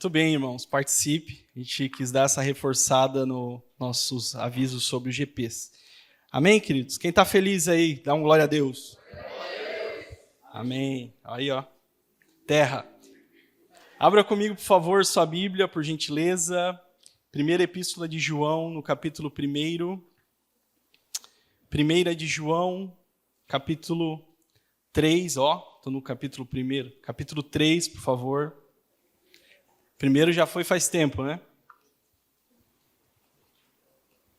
Muito bem, irmãos, participe. A gente quis dar essa reforçada nos nossos avisos sobre os GPs. Amém, queridos? Quem está feliz aí, dá um glória a Deus. Amém. Aí, ó. Terra. Abra comigo, por favor, sua Bíblia, por gentileza. Primeira Epístola de João, no capítulo 1. Primeira de João, capítulo 3, ó. Estou no capítulo 1. Capítulo 3, por favor. Primeiro já foi faz tempo, né?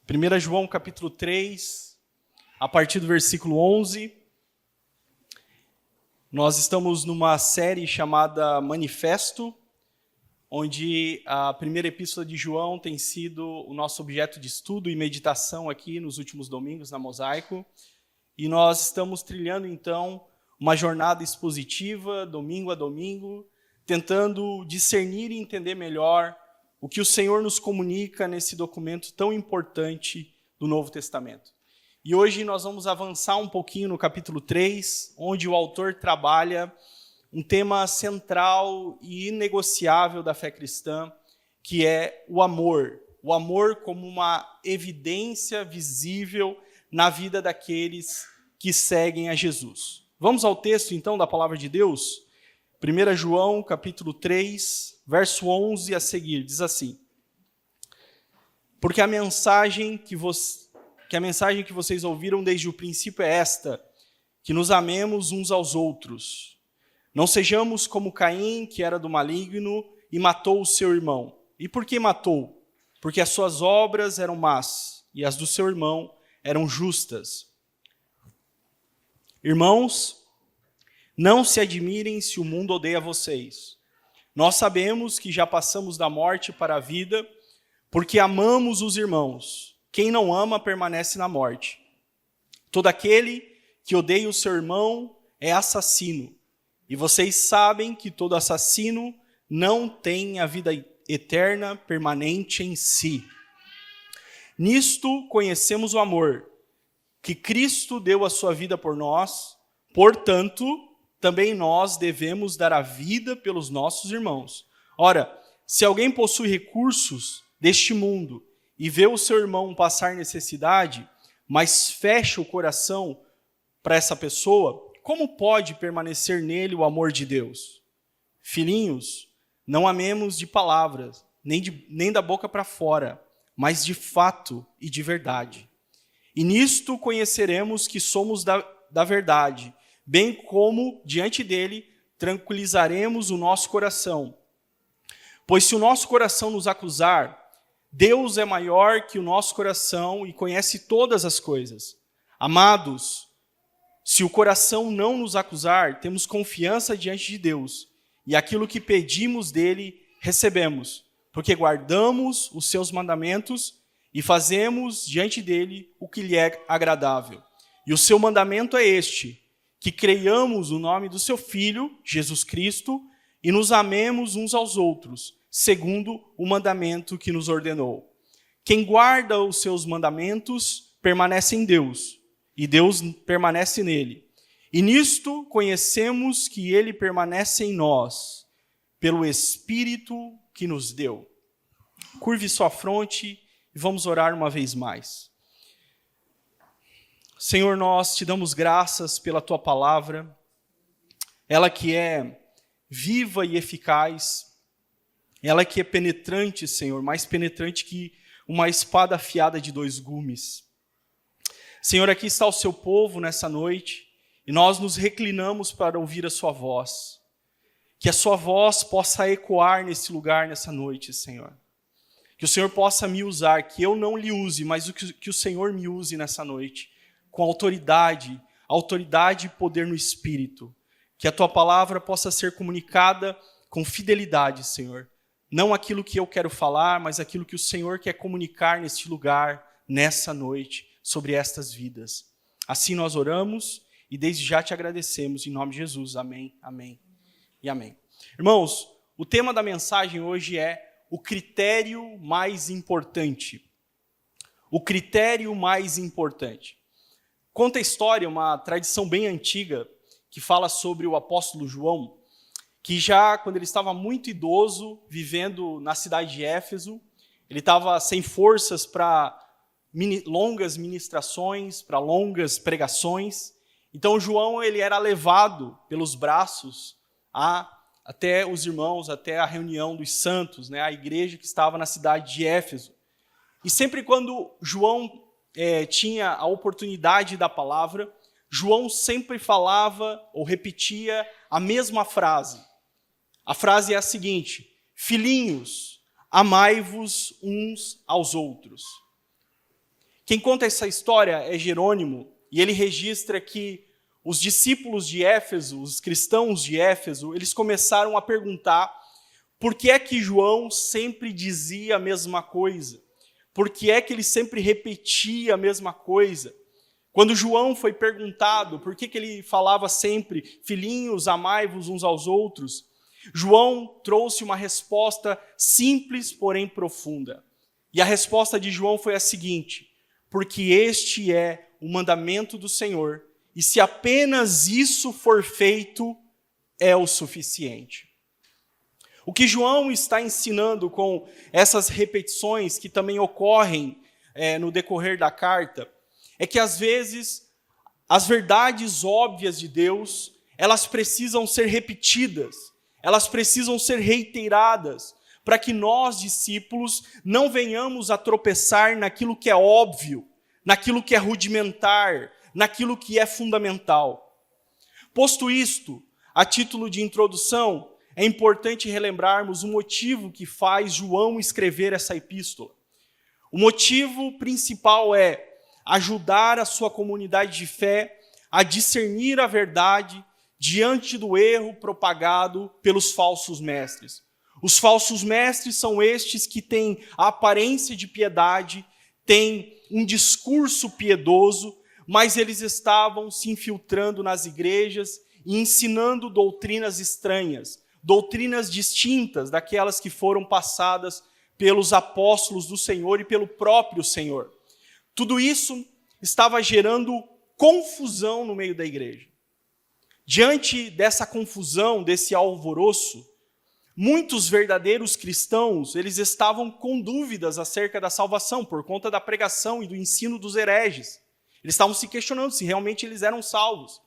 1 João, capítulo 3, a partir do versículo 11. Nós estamos numa série chamada Manifesto, onde a primeira epístola de João tem sido o nosso objeto de estudo e meditação aqui nos últimos domingos na Mosaico. E nós estamos trilhando, então, uma jornada expositiva, domingo a domingo, tentando discernir e entender melhor o que o Senhor nos comunica nesse documento tão importante do Novo Testamento. E hoje nós vamos avançar um pouquinho no capítulo 3, onde o autor trabalha um tema central e inegociável da fé cristã, que é o amor. O amor como uma evidência visível na vida daqueles que seguem a Jesus. Vamos ao texto, então, da Palavra de Deus? 1 João, capítulo 3, verso 11 a seguir, diz assim: Porque a mensagem que vocês ouviram desde o princípio é esta, que nos amemos uns aos outros. Não sejamos como Caim, que era do maligno e matou o seu irmão. E por que matou? Porque as suas obras eram más e as do seu irmão eram justas. Irmãos, não se admirem se o mundo odeia vocês. Nós sabemos que já passamos da morte para a vida, porque amamos os irmãos. Quem não ama permanece na morte. Todo aquele que odeia o seu irmão é assassino. E vocês sabem que todo assassino não tem a vida eterna permanente em si. Nisto conhecemos o amor, que Cristo deu a sua vida por nós, portanto, também nós devemos dar a vida pelos nossos irmãos. Ora, se alguém possui recursos deste mundo e vê o seu irmão passar necessidade, mas fecha o coração para essa pessoa, como pode permanecer nele o amor de Deus? Filhinhos, não amemos de palavras, nem da boca para fora, mas de fato e de verdade. E nisto conheceremos que somos da verdade, bem como, diante dele, tranquilizaremos o nosso coração. Pois se o nosso coração nos acusar, Deus é maior que o nosso coração e conhece todas as coisas. Amados, se o coração não nos acusar, temos confiança diante de Deus, e aquilo que pedimos dele, recebemos, porque guardamos os seus mandamentos e fazemos diante dele o que lhe é agradável. E o seu mandamento é este, que creiamos no nome do seu Filho, Jesus Cristo, e nos amemos uns aos outros, segundo o mandamento que nos ordenou. Quem guarda os seus mandamentos permanece em Deus, e Deus permanece nele. E nisto conhecemos que ele permanece em nós, pelo Espírito que nos deu. Curve sua fronte e vamos orar uma vez mais. Senhor, nós te damos graças pela tua palavra, ela que é viva e eficaz, ela que é penetrante, Senhor, mais penetrante que uma espada afiada de 2 gumes. Senhor, aqui está o seu povo nessa noite, e nós nos reclinamos para ouvir a sua voz. Que a sua voz possa ecoar nesse lugar, nessa noite, Senhor. Que o Senhor possa me usar, que eu não lhe use, mas que o Senhor me use nessa noite, com autoridade e poder no Espírito. Que a tua palavra possa ser comunicada com fidelidade, Senhor. Não aquilo que eu quero falar, mas aquilo que o Senhor quer comunicar neste lugar, nessa noite, sobre estas vidas. Assim nós oramos e desde já te agradecemos, em nome de Jesus. Amém, amém e amém. Irmãos, o tema da mensagem hoje é o critério mais importante. O critério mais importante. Conta a história, uma tradição bem antiga, que fala sobre o apóstolo João, que já quando ele estava muito idoso, vivendo na cidade de Éfeso, ele estava sem forças para longas ministrações, para longas pregações. Então João ele era levado pelos braços até os irmãos, até a reunião dos santos, né, a igreja que estava na cidade de Éfeso. E sempre quando João tinha a oportunidade da palavra, João sempre falava ou repetia a mesma frase. A frase é a seguinte: filhinhos, amai-vos uns aos outros. Quem conta essa história é Jerônimo, e ele registra que os discípulos de Éfeso, os cristãos de Éfeso, eles começaram a perguntar por que é que João sempre dizia a mesma coisa? Por que é que ele sempre repetia a mesma coisa? Quando João foi perguntado por que ele falava sempre, filhinhos, amai-vos uns aos outros, João trouxe uma resposta simples, porém profunda. E a resposta de João foi a seguinte: porque este é o mandamento do Senhor, e se apenas isso for feito, é o suficiente. O que João está ensinando com essas repetições que também ocorrem no decorrer da carta, é que às vezes as verdades óbvias de Deus, elas precisam ser repetidas, elas precisam ser reiteradas, para que nós, discípulos, não venhamos a tropeçar naquilo que é óbvio, naquilo que é rudimentar, naquilo que é fundamental. Posto isto, a título de introdução, é importante relembrarmos o motivo que faz João escrever essa epístola. O motivo principal é ajudar a sua comunidade de fé a discernir a verdade diante do erro propagado pelos falsos mestres. Os falsos mestres são estes que têm a aparência de piedade, têm um discurso piedoso, mas eles estavam se infiltrando nas igrejas e ensinando doutrinas estranhas, doutrinas distintas daquelas que foram passadas pelos apóstolos do Senhor e pelo próprio Senhor. Tudo isso estava gerando confusão no meio da igreja. Diante dessa confusão, desse alvoroço, muitos verdadeiros cristãos, eles estavam com dúvidas acerca da salvação por conta da pregação e do ensino dos hereges. Eles estavam se questionando se realmente eles eram salvos.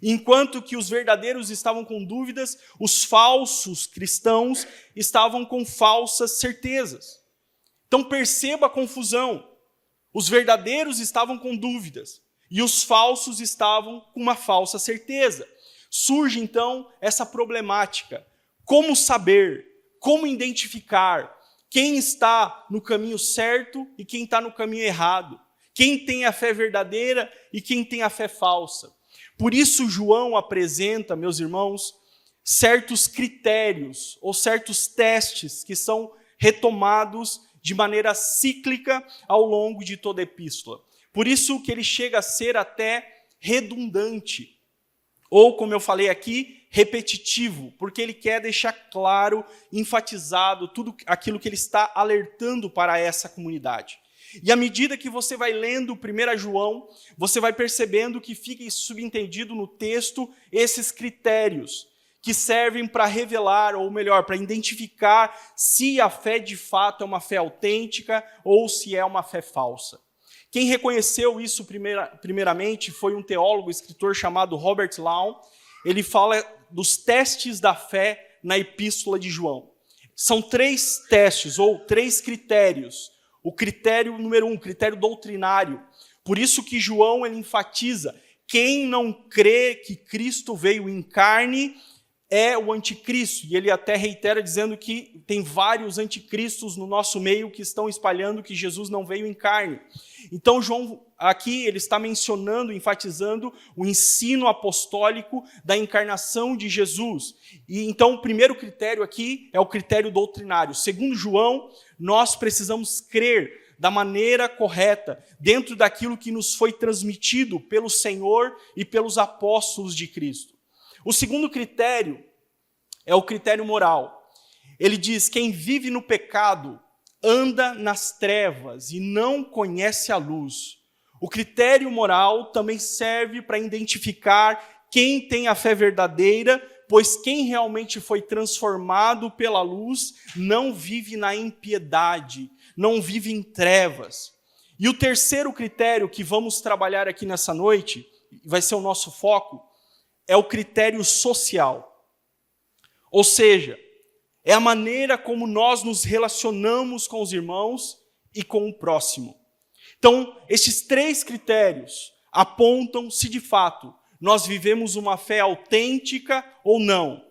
Enquanto que os verdadeiros estavam com dúvidas, os falsos cristãos estavam com falsas certezas. Então perceba a confusão. Os verdadeiros estavam com dúvidas e os falsos estavam com uma falsa certeza. Surge então essa problemática. Como saber, como identificar quem está no caminho certo e quem está no caminho errado? Quem tem a fé verdadeira e quem tem a fé falsa? Por isso João apresenta, meus irmãos, certos critérios ou certos testes que são retomados de maneira cíclica ao longo de toda a epístola. Por isso que ele chega a ser até redundante, ou como eu falei aqui, repetitivo, porque ele quer deixar claro, enfatizado tudo aquilo que ele está alertando para essa comunidade. E à medida que você vai lendo 1 João, você vai percebendo que fica subentendido no texto esses critérios que servem para revelar, ou melhor, para identificar se a fé de fato é uma fé autêntica ou se é uma fé falsa. Quem reconheceu isso primeiramente foi um teólogo, escritor chamado Robert Law. Ele fala dos testes da fé na epístola de João. São 3 testes ou 3 critérios. O critério número 1, critério doutrinário. Por isso que João ele enfatiza: quem não crê que Cristo veio em carne é o anticristo. E ele até reitera dizendo que tem vários anticristos no nosso meio que estão espalhando que Jesus não veio em carne. Então João aqui ele está mencionando, enfatizando o ensino apostólico da encarnação de Jesus. E então o primeiro critério aqui é o critério doutrinário. Segundo João, nós precisamos crer da maneira correta, dentro daquilo que nos foi transmitido pelo Senhor e pelos apóstolos de Cristo. O segundo critério é o critério moral. Ele diz: quem vive no pecado anda nas trevas e não conhece a luz. O critério moral também serve para identificar quem tem a fé verdadeira, pois quem realmente foi transformado pela luz não vive na impiedade, não vive em trevas. E o terceiro critério que vamos trabalhar aqui nessa noite, vai ser o nosso foco, é o critério social. Ou seja, é a maneira como nós nos relacionamos com os irmãos e com o próximo. Então, estes três critérios apontam se de fato nós vivemos uma fé autêntica ou não.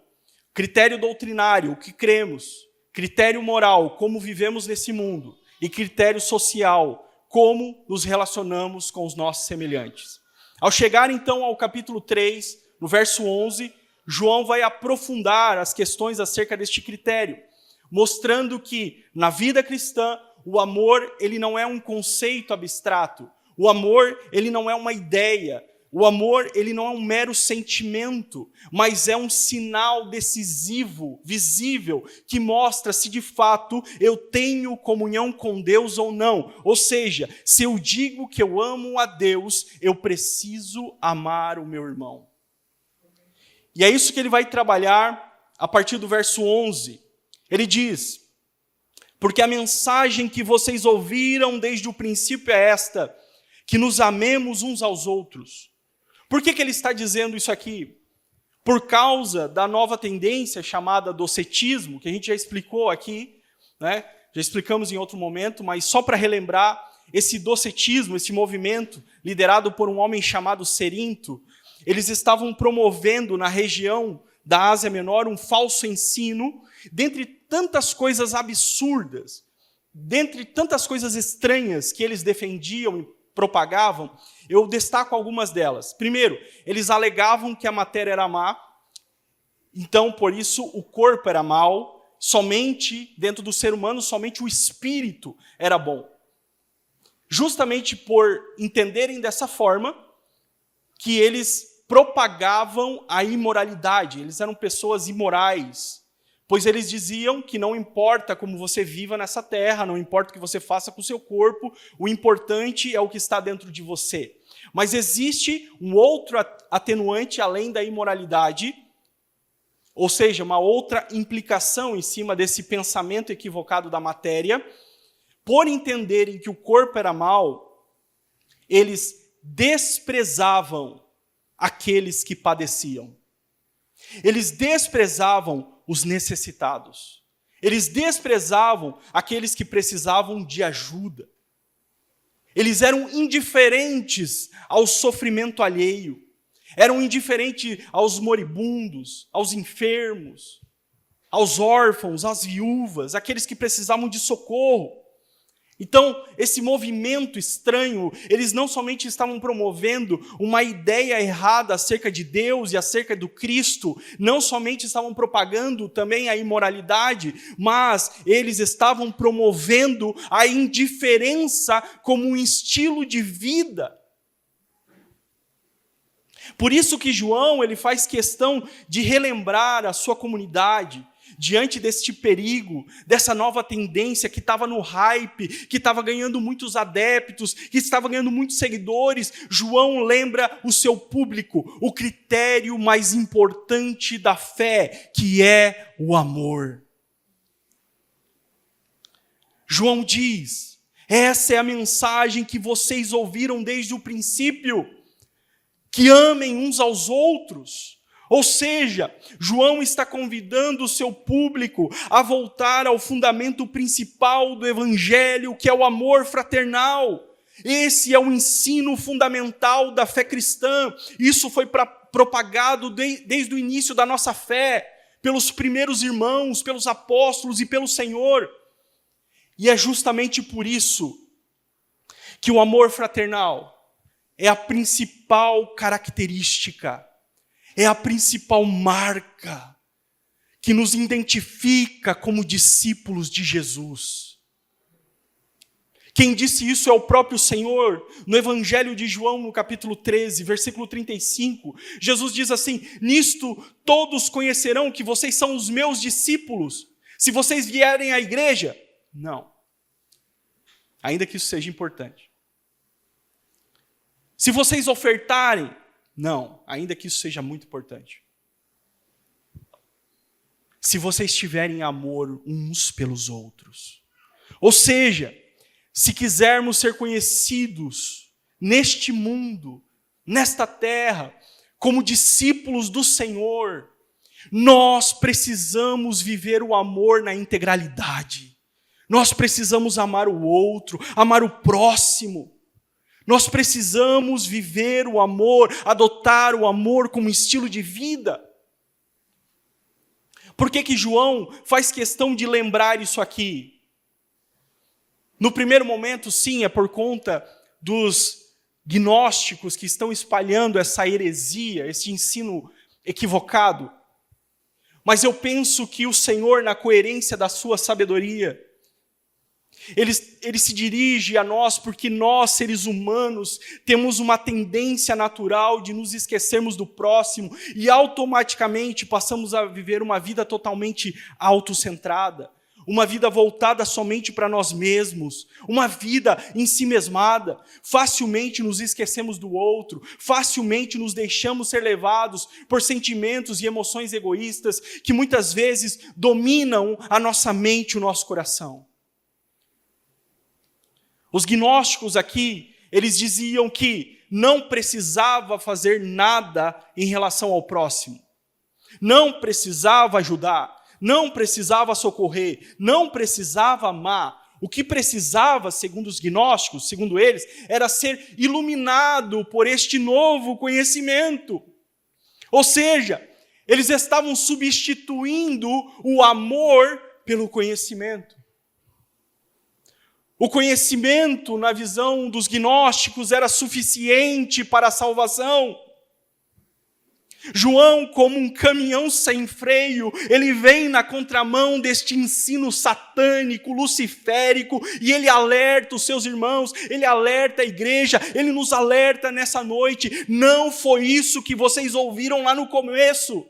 Critério doutrinário, o que cremos. Critério moral, como vivemos nesse mundo. E critério social, como nos relacionamos com os nossos semelhantes. Ao chegar então ao capítulo 3, no verso 11, João vai aprofundar as questões acerca deste critério, mostrando que na vida cristã o amor ele não é um conceito abstrato, o amor ele não é uma ideia, o amor ele não é um mero sentimento, mas é um sinal decisivo, visível, que mostra se de fato eu tenho comunhão com Deus ou não. Ou seja, se eu digo que eu amo a Deus, eu preciso amar o meu irmão. E é isso que ele vai trabalhar a partir do verso 11. Ele diz: porque a mensagem que vocês ouviram desde o princípio é esta, que nos amemos uns aos outros. Por que ele está dizendo isso aqui? Por causa da nova tendência chamada docetismo, que a gente já explicou aqui, né? Já explicamos em outro momento, mas só para relembrar, esse docetismo, esse movimento liderado por um homem chamado Cerinto, eles estavam promovendo na região da Ásia Menor um falso ensino, dentre tantas coisas absurdas, dentre tantas coisas estranhas que eles defendiam e propagavam, eu destaco algumas delas. Primeiro, eles alegavam que a matéria era má, então, por isso, o corpo era mau, somente dentro do ser humano, somente o espírito era bom. Justamente por entenderem dessa forma, que eles propagavam a imoralidade, eles eram pessoas imorais, pois eles diziam que não importa como você viva nessa terra, não importa o que você faça com o seu corpo, o importante é o que está dentro de você. Mas existe um outro atenuante além da imoralidade, ou seja, uma outra implicação em cima desse pensamento equivocado da matéria. Por entenderem que o corpo era mau, eles desprezavam aqueles que padeciam. Eles desprezavam os necessitados. Eles desprezavam aqueles que precisavam de ajuda. Eles eram indiferentes ao sofrimento alheio. Eram indiferentes aos moribundos, aos enfermos, aos órfãos, às viúvas, aqueles que precisavam de socorro. Então, esse movimento estranho, eles não somente estavam promovendo uma ideia errada acerca de Deus e acerca do Cristo, não somente estavam propagando também a imoralidade, mas eles estavam promovendo a indiferença como um estilo de vida. Por isso que João ele faz questão de relembrar a sua comunidade, diante deste perigo, dessa nova tendência que estava no hype, que estava ganhando muitos adeptos, que estava ganhando muitos seguidores, João lembra o seu público, o critério mais importante da fé, que é o amor. João diz: essa é a mensagem que vocês ouviram desde o princípio, que amem uns aos outros. Ou seja, João está convidando o seu público a voltar ao fundamento principal do Evangelho, que é o amor fraternal. Esse é o ensino fundamental da fé cristã. Isso foi propagado desde o início da nossa fé, pelos primeiros irmãos, pelos apóstolos e pelo Senhor. E é justamente por isso que o amor fraternal é a principal característica, é a principal marca que nos identifica como discípulos de Jesus. Quem disse isso é o próprio Senhor. No Evangelho de João, no capítulo 13, versículo 35, Jesus diz assim: nisto todos conhecerão que vocês são os meus discípulos, se vocês vierem à igreja. Não. Ainda que isso seja importante. Se vocês ofertarem, não, ainda que isso seja muito importante. se vocês tiverem amor uns pelos outros. Ou seja, se quisermos ser conhecidos neste mundo, nesta terra, como discípulos do Senhor, nós precisamos viver o amor na integralidade. Nós precisamos amar o outro, amar o próximo. Nós precisamos viver o amor, adotar o amor como estilo de vida. Por que João faz questão de lembrar isso aqui? No primeiro momento, sim, é por conta dos gnósticos que estão espalhando essa heresia, esse ensino equivocado. Mas eu penso que o Senhor, na coerência da sua sabedoria, Ele se dirige a nós porque nós, seres humanos, temos uma tendência natural de nos esquecermos do próximo e automaticamente passamos a viver uma vida totalmente autocentrada, uma vida voltada somente para nós mesmos, uma vida em si mesmada. Facilmente nos esquecemos do outro, facilmente nos deixamos ser levados por sentimentos e emoções egoístas que muitas vezes dominam a nossa mente e o nosso coração. Os gnósticos aqui, eles diziam que não precisava fazer nada em relação ao próximo. Não precisava ajudar, não precisava socorrer, não precisava amar. O que precisava, segundo os gnósticos, segundo eles, era ser iluminado por este novo conhecimento. Ou seja, eles estavam substituindo o amor pelo conhecimento. O conhecimento, na visão dos gnósticos, era suficiente para a salvação. João, como um caminhão sem freio, ele vem na contramão deste ensino satânico, luciférico, e ele alerta os seus irmãos, ele alerta a igreja, ele nos alerta nessa noite. Não foi isso que vocês ouviram lá no começo.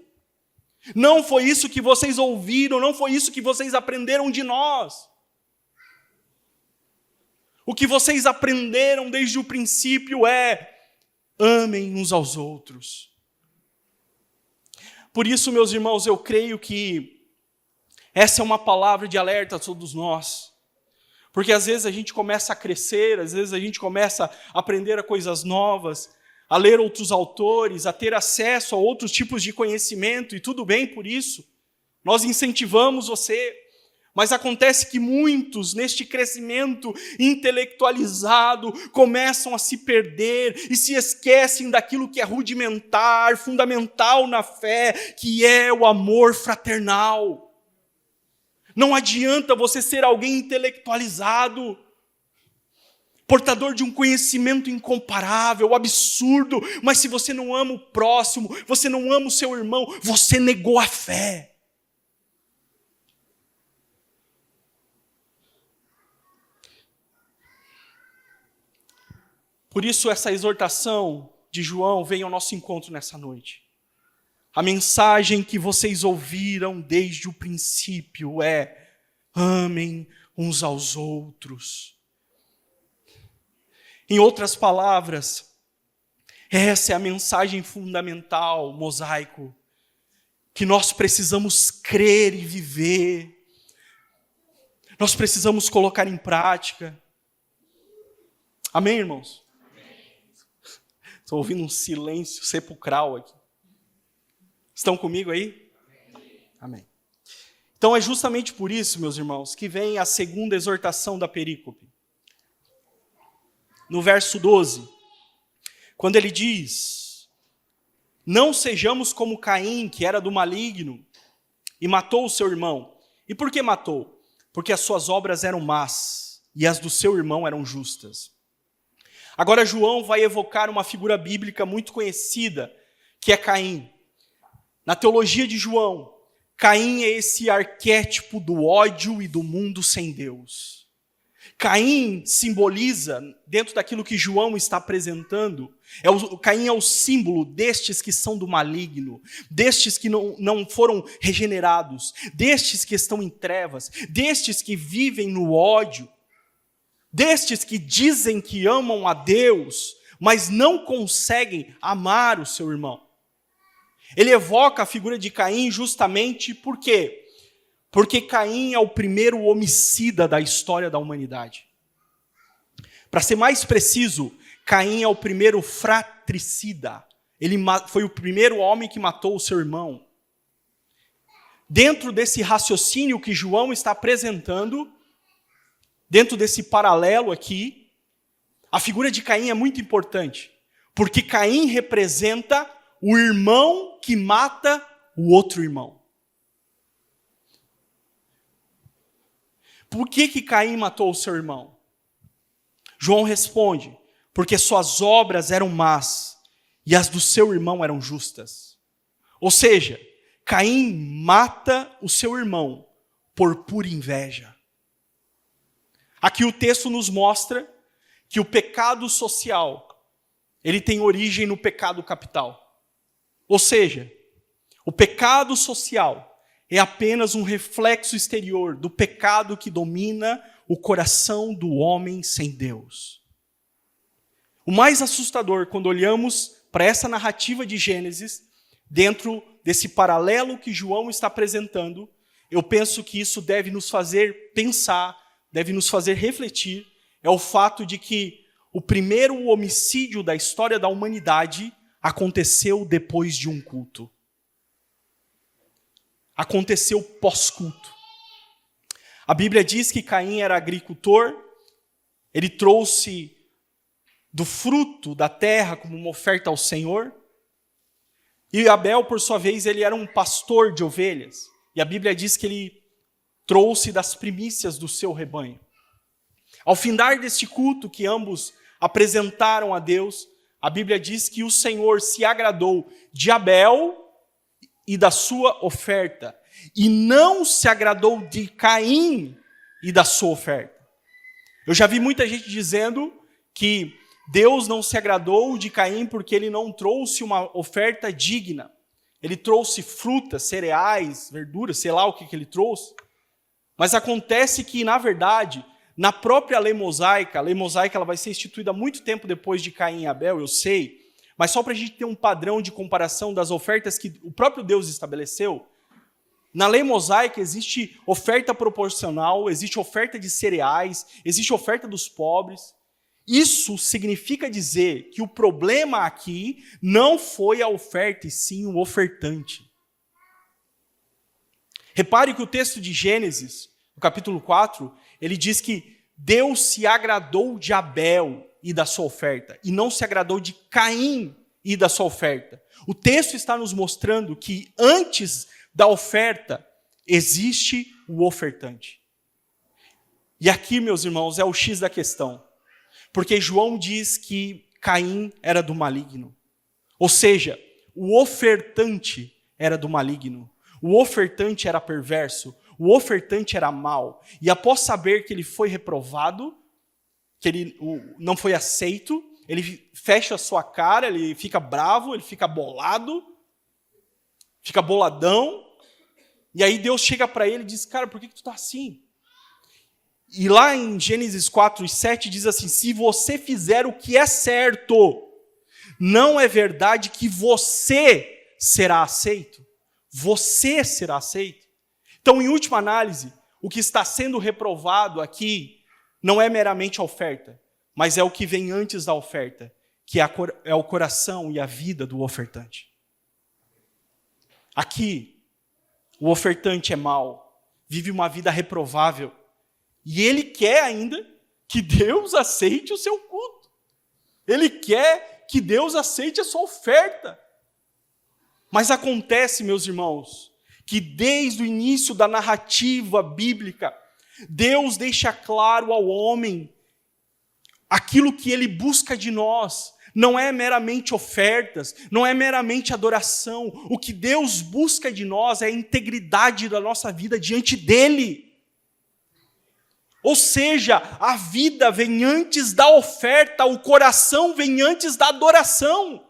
Não foi isso que vocês ouviram, não foi isso que vocês aprenderam de nós. O que vocês aprenderam desde o princípio é: amem uns aos outros. Por isso, meus irmãos, eu creio que essa é uma palavra de alerta a todos nós. Porque às vezes a gente começa a crescer, às vezes a gente começa a aprender coisas novas, a ler outros autores, a ter acesso a outros tipos de conhecimento, e tudo bem por isso. Nós incentivamos você. Mas acontece que muitos, neste crescimento intelectualizado, começam a se perder e se esquecem daquilo que é rudimentar, fundamental na fé, que é o amor fraternal. Não adianta você ser alguém intelectualizado, portador de um conhecimento incomparável, absurdo, mas se você não ama o próximo, você não ama o seu irmão, você negou a fé. Por isso essa exortação de João vem ao nosso encontro nessa noite. A mensagem que vocês ouviram desde o princípio é: amem uns aos outros. Em outras palavras, essa é a mensagem fundamental, mosaico, que nós precisamos crer e viver. Nós precisamos colocar em prática. Amém, irmãos? Estou ouvindo um silêncio sepulcral aqui. Estão comigo aí? Amém. Então é justamente por isso, meus irmãos, que vem a segunda exortação da perícope. No verso 12, quando ele diz: não sejamos como Caim, que era do maligno, e matou o seu irmão. E por que matou? Porque as suas obras eram más, e as do seu irmão eram justas. Agora João vai evocar uma figura bíblica muito conhecida, que é Caim. Na teologia de João, Caim é esse arquétipo do ódio e do mundo sem Deus. Caim simboliza, dentro daquilo que João está apresentando, Caim é o símbolo destes que são do maligno, destes que não foram regenerados, destes que estão em trevas, destes que vivem no ódio, destes que dizem que amam a Deus, mas não conseguem amar o seu irmão. Ele evoca a figura de Caim justamente por quê? Porque Caim é o primeiro homicida da história da humanidade. Para ser mais preciso, Caim é o primeiro fratricida. Ele foi o primeiro homem que matou o seu irmão. Dentro desse raciocínio que João está apresentando, dentro desse paralelo aqui, a figura de Caim é muito importante. Porque Caim representa o irmão que mata o outro irmão. Por que Caim matou o seu irmão? João responde, porque suas obras eram más e as do seu irmão eram justas. Ou seja, Caim mata o seu irmão por pura inveja. Aqui o texto nos mostra que o pecado social, ele tem origem no pecado capital. Ou seja, o pecado social é apenas um reflexo exterior do pecado que domina o coração do homem sem Deus. O mais assustador, quando olhamos para essa narrativa de Gênesis, dentro desse paralelo que João está apresentando, eu penso que isso deve nos fazer pensar, deve nos fazer refletir, é o fato de que o primeiro homicídio da história da humanidade aconteceu depois de um culto. Aconteceu pós-culto. A Bíblia diz que Caim era agricultor, ele trouxe do fruto da terra como uma oferta ao Senhor, e Abel, por sua vez, ele era um pastor de ovelhas, e a Bíblia diz que ele trouxe das primícias do seu rebanho. Ao findar deste culto que ambos apresentaram a Deus, a Bíblia diz que o Senhor se agradou de Abel e da sua oferta, e não se agradou de Caim e da sua oferta. Eu já vi muita gente dizendo que Deus não se agradou de Caim porque ele não trouxe uma oferta digna. Ele trouxe frutas, cereais, verduras, sei lá o que ele trouxe. Mas acontece que, na verdade, na própria lei mosaica, a lei mosaica ela vai ser instituída muito tempo depois de Caim e Abel, eu sei, mas só para a gente ter um padrão de comparação das ofertas que o próprio Deus estabeleceu, na lei mosaica existe oferta proporcional, existe oferta de cereais, existe oferta dos pobres. Isso significa dizer que o problema aqui não foi a oferta, e sim o ofertante. Repare que o texto de Gênesis, no capítulo 4, ele diz que Deus se agradou de Abel e da sua oferta, e não se agradou de Caim e da sua oferta. O texto está nos mostrando que antes da oferta existe o ofertante. E aqui, meus irmãos, é o X da questão. Porque João diz que Caim era do maligno. Ou seja, o ofertante era do maligno. O ofertante era perverso. O ofertante era mau. E após saber que ele foi reprovado, que ele não foi aceito, ele fecha a sua cara, ele fica bravo, ele fica bolado, fica boladão. E aí Deus chega para ele e diz, cara, por que tu está assim? E lá em Gênesis 4:7 diz assim, se você fizer o que é certo, não é verdade que você será aceito? Você será aceito? Então, em última análise, o que está sendo reprovado aqui não é meramente a oferta, mas é o que vem antes da oferta, que é o coração e a vida do ofertante. Aqui, o ofertante é mau, vive uma vida reprovável, e ele quer ainda que Deus aceite o seu culto. Ele quer que Deus aceite a sua oferta. Mas acontece, meus irmãos, que desde o início da narrativa bíblica, Deus deixa claro ao homem aquilo que ele busca de nós. Não é meramente ofertas, não é meramente adoração. O que Deus busca de nós é a integridade da nossa vida diante dele. Ou seja, a vida vem antes da oferta, o coração vem antes da adoração.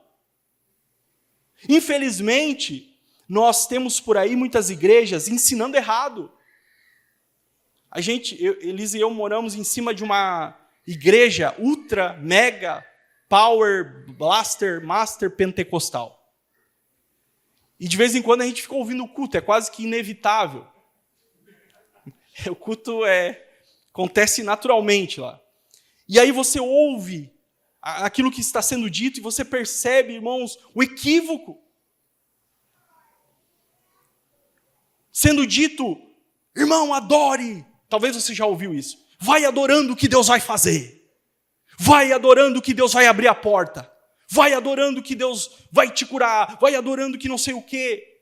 Infelizmente, nós temos por aí muitas igrejas ensinando errado. Elisa e eu moramos em cima de uma igreja ultra, mega, power, blaster, master pentecostal. E de vez em quando a gente fica ouvindo o culto, é quase que inevitável. O culto acontece naturalmente lá. E aí você ouve aquilo que está sendo dito e você percebe, irmãos, o equívoco. Sendo dito, irmão, adore. Talvez você já ouviu isso. Vai adorando o que Deus vai fazer. Vai adorando que Deus vai abrir a porta. Vai adorando que Deus vai te curar. Vai adorando que não sei o quê.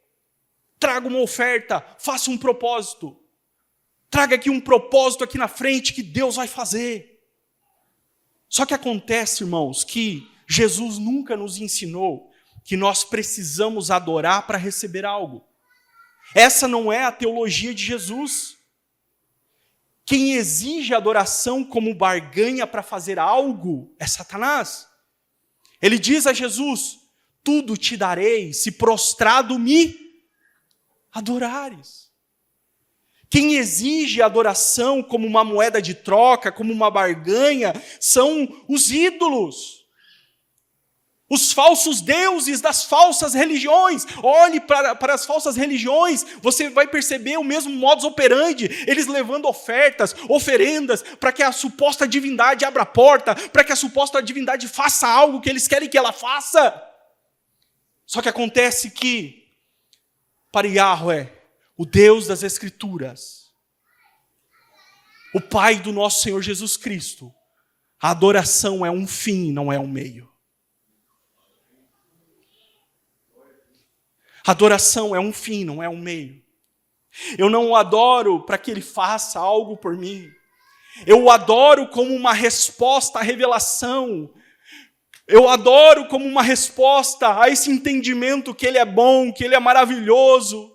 Traga uma oferta. Faça um propósito. Traga aqui um propósito aqui na frente que Deus vai fazer. Só que acontece, irmãos, que Jesus nunca nos ensinou que nós precisamos adorar para receber algo. Essa não é a teologia de Jesus. Quem exige adoração como barganha para fazer algo é Satanás. Ele diz a Jesus, tudo te darei se prostrado me adorares. Quem exige adoração como uma moeda de troca, como uma barganha, são os ídolos. Os falsos deuses das falsas religiões. Olhe para as falsas religiões, você vai perceber o mesmo modus operandi. Eles levando ofertas, oferendas, para que a suposta divindade abra a porta, para que a suposta divindade faça algo que eles querem que ela faça. Só que acontece que, para Yahweh, o Deus das Escrituras, o Pai do nosso Senhor Jesus Cristo, a adoração é um fim, não é um meio. Adoração é um fim, não é um meio. Eu não o adoro para que ele faça algo por mim. Eu o adoro como uma resposta à revelação. Eu adoro como uma resposta a esse entendimento que ele é bom, que ele é maravilhoso.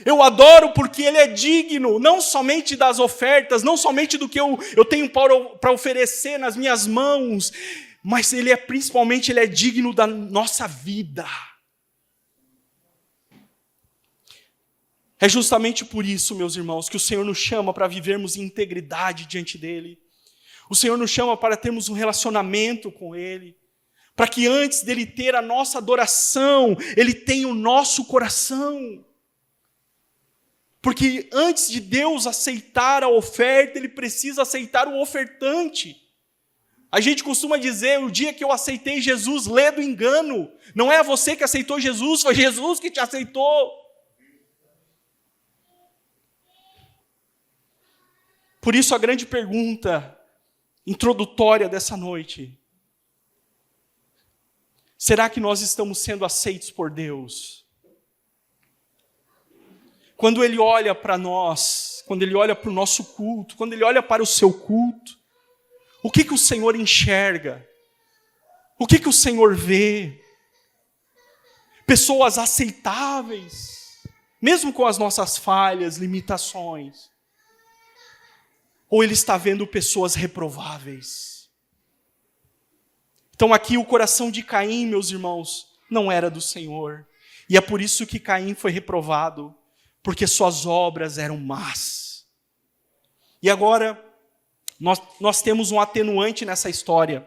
Eu adoro porque ele é digno, não somente das ofertas, não somente do que eu tenho para oferecer nas minhas mãos, mas ele é digno da nossa vida. É justamente por isso, meus irmãos, que o Senhor nos chama para vivermos em integridade diante dEle. O Senhor nos chama para termos um relacionamento com Ele. Para que antes dEle ter a nossa adoração, Ele tenha o nosso coração. Porque antes de Deus aceitar a oferta, Ele precisa aceitar o ofertante. A gente costuma dizer, o dia que eu aceitei Jesus, lê do engano. Não é você que aceitou Jesus, foi Jesus que te aceitou. Por isso a grande pergunta introdutória dessa noite: será que nós estamos sendo aceitos por Deus? Quando Ele olha para nós, quando Ele olha para o nosso culto, quando Ele olha para o seu culto, o que o Senhor enxerga? O que o Senhor vê? Pessoas aceitáveis, mesmo com as nossas falhas, limitações. Ou Ele está vendo pessoas reprováveis? Então aqui o coração de Caim, meus irmãos, não era do Senhor. E é por isso que Caim foi reprovado, porque suas obras eram más. E agora, nós temos um atenuante nessa história,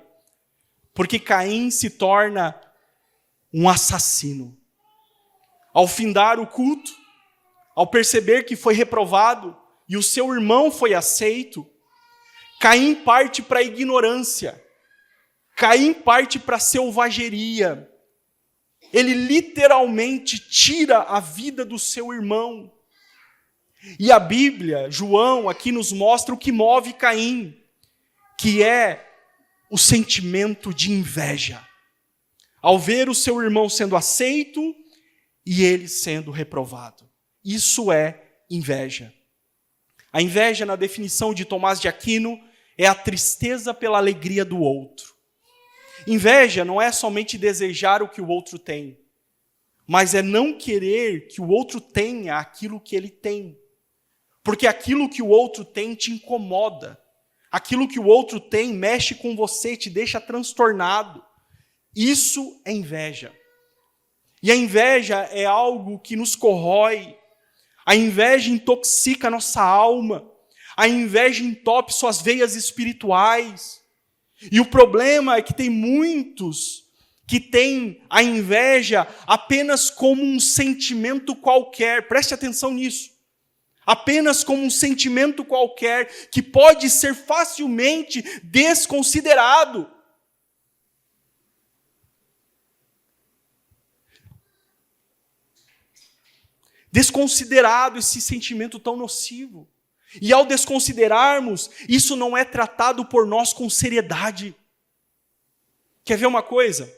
porque Caim se torna um assassino. Ao findar o culto, ao perceber que foi reprovado, e o seu irmão foi aceito, Caim parte para a ignorância, Caim parte para a selvageria. Ele literalmente tira a vida do seu irmão. E a Bíblia, João, aqui nos mostra o que move Caim, que é o sentimento de inveja. Ao ver o seu irmão sendo aceito e ele sendo reprovado. Isso é inveja. A inveja, na definição de Tomás de Aquino, é a tristeza pela alegria do outro. Inveja não é somente desejar o que o outro tem, mas é não querer que o outro tenha aquilo que ele tem. Porque aquilo que o outro tem te incomoda. Aquilo que o outro tem mexe com você, te deixa transtornado. Isso é inveja. E a inveja é algo que nos corrói. A inveja intoxica a nossa alma. A inveja entope suas veias espirituais. E o problema é que tem muitos que têm a inveja apenas como um sentimento qualquer. Preste atenção nisso. apenas como um sentimento qualquer que pode ser facilmente desconsiderado. Desconsiderado esse sentimento tão nocivo. E ao desconsiderarmos, isso não é tratado por nós com seriedade. Quer ver uma coisa?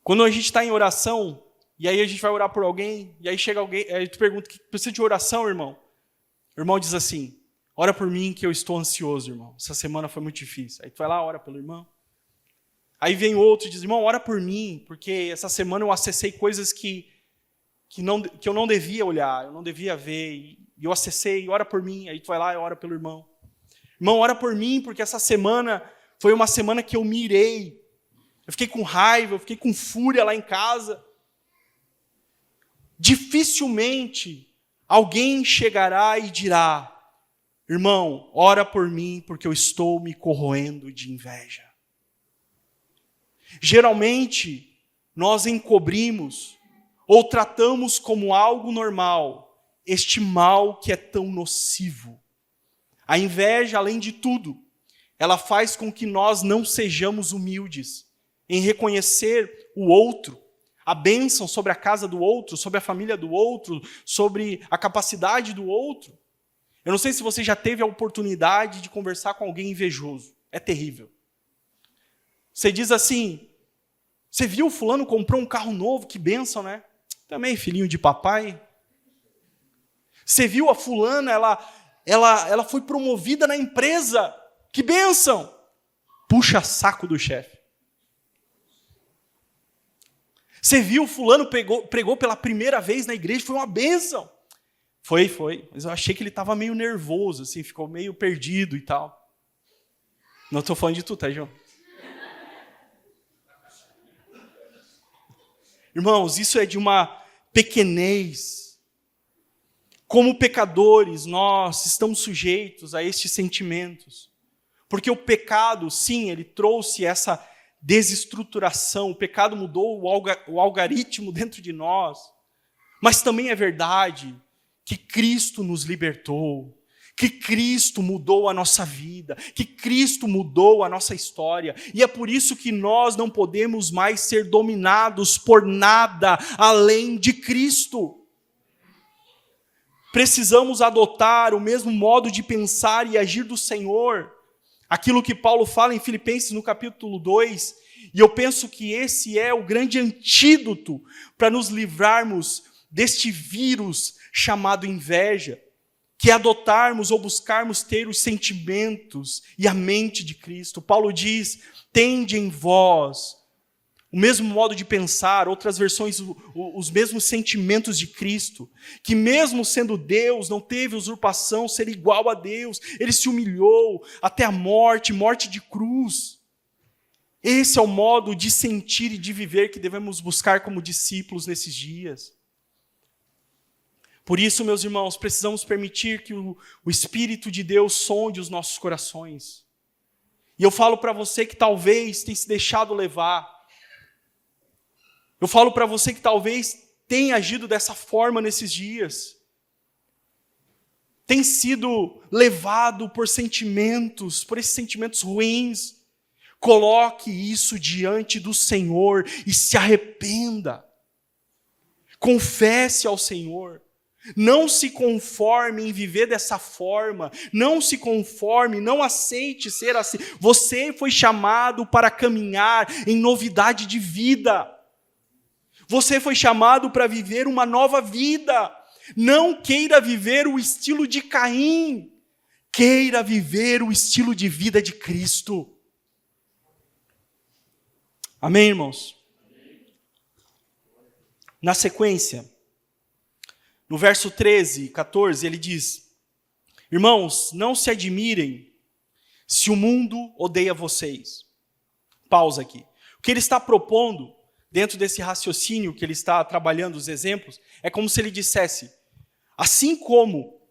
Quando a gente está em oração, e aí a gente vai orar por alguém, e aí chega alguém, aí tu pergunta, precisa de oração, irmão? O irmão diz assim, ora por mim que eu estou ansioso, irmão. Essa semana foi muito difícil. Aí tu vai lá, ora pelo irmão. Aí vem outro e diz, irmão, ora por mim, porque essa semana eu acessei coisas que eu não devia olhar, eu não devia ver, e eu acessei, ora por mim. Aí tu vai lá e ora pelo irmão. Irmão, ora por mim, porque essa semana foi uma semana que eu me irei. Eu fiquei com raiva, eu fiquei com fúria lá em casa. Dificilmente alguém chegará e dirá, irmão, ora por mim, porque eu estou me corroendo de inveja. Geralmente, nós encobrimos ou tratamos como algo normal este mal que é tão nocivo. A inveja, além de tudo, ela faz com que nós não sejamos humildes em reconhecer o outro, a bênção sobre a casa do outro, sobre a família do outro, sobre a capacidade do outro. Eu não sei se você já teve a oportunidade de conversar com alguém invejoso. É terrível. Você diz assim, você viu fulano comprou um carro novo, que bênção, né? Também filhinho de papai. Você viu a fulana, ela foi promovida na empresa, que bênção. Puxa saco do chefe. Você viu fulano pregou pela primeira vez na igreja, foi uma bênção. Foi. Mas eu achei que ele estava meio nervoso, assim, ficou meio perdido e tal. Não estou falando de tu, tá, João? Irmãos, isso é de uma pequenez. Como pecadores, nós estamos sujeitos a estes sentimentos. Porque o pecado, sim, ele trouxe essa desestruturação. O pecado mudou o algoritmo dentro de nós. Mas também é verdade que Cristo nos libertou, que Cristo mudou a nossa vida, que Cristo mudou a nossa história. E é por isso que nós não podemos mais ser dominados por nada além de Cristo. Precisamos adotar o mesmo modo de pensar e agir do Senhor. Aquilo que Paulo fala em Filipenses no capítulo 2, e eu penso que esse é o grande antídoto para nos livrarmos deste vírus chamado inveja, que é adotarmos ou buscarmos ter os sentimentos e a mente de Cristo. Paulo diz, tende em vós o mesmo modo de pensar, outras versões, os mesmos sentimentos de Cristo, que mesmo sendo Deus, não teve usurpação, ser igual a Deus, ele se humilhou até a morte de cruz. Esse é o modo de sentir e de viver que devemos buscar como discípulos nesses dias. Por isso, meus irmãos, precisamos permitir que o Espírito de Deus sonde os nossos corações. E eu falo para você que talvez tenha se deixado levar. Eu falo para você que talvez tenha agido dessa forma nesses dias. Tem sido levado por sentimentos, por esses sentimentos ruins. Coloque isso diante do Senhor e se arrependa. Confesse ao Senhor. Não se conforme em viver dessa forma. Não se conforme, não aceite ser assim. Você foi chamado para caminhar em novidade de vida. Você foi chamado para viver uma nova vida. Não queira viver o estilo de Caim. Queira viver o estilo de vida de Cristo. Amém, irmãos? Na sequência, no verso 13 e 14, ele diz, irmãos, não se admirem se o mundo odeia vocês. Pausa aqui. O que ele está propondo, dentro desse raciocínio que ele está trabalhando, os exemplos, é como se ele dissesse, assim como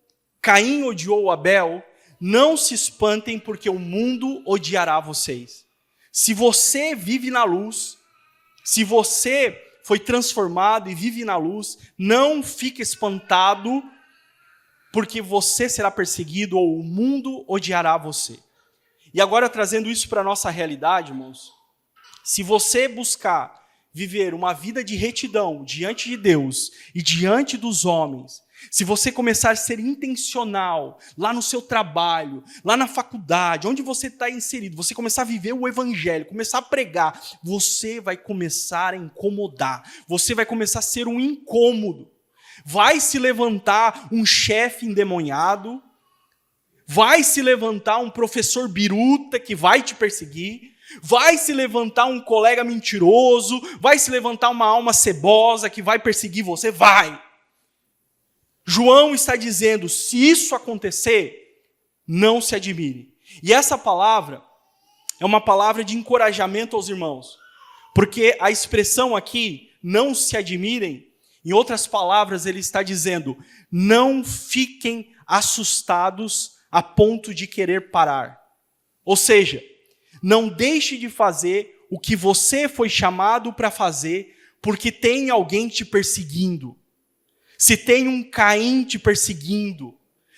Caim odiou Abel, não se espantem porque o mundo odiará vocês. Se você vive na luz, se você foi transformado e vive na luz, não fique espantado porque você será perseguido ou o mundo odiará você. E agora, trazendo isso para a nossa realidade, irmãos, se você buscar viver uma vida de retidão diante de Deus e diante dos homens, se você começar a ser intencional lá no seu trabalho, lá na faculdade, onde você está inserido, você começar a viver o evangelho, começar a pregar, você vai começar a incomodar, você vai começar a ser um incômodo. Vai se levantar um chefe endemoniado, vai se levantar um professor biruta que vai te perseguir, vai se levantar um colega mentiroso, vai se levantar uma alma cebosa que vai perseguir você, vai. João está dizendo, se isso acontecer, não se admire. E essa palavra é uma palavra de encorajamento aos irmãos, porque a expressão aqui, não se admirem, em outras palavras ele está dizendo, não fiquem assustados a ponto de querer parar. Ou seja, não deixe de fazer o que você foi chamado para fazer, porque tem alguém te perseguindo. Se tem um Caim te perseguindo,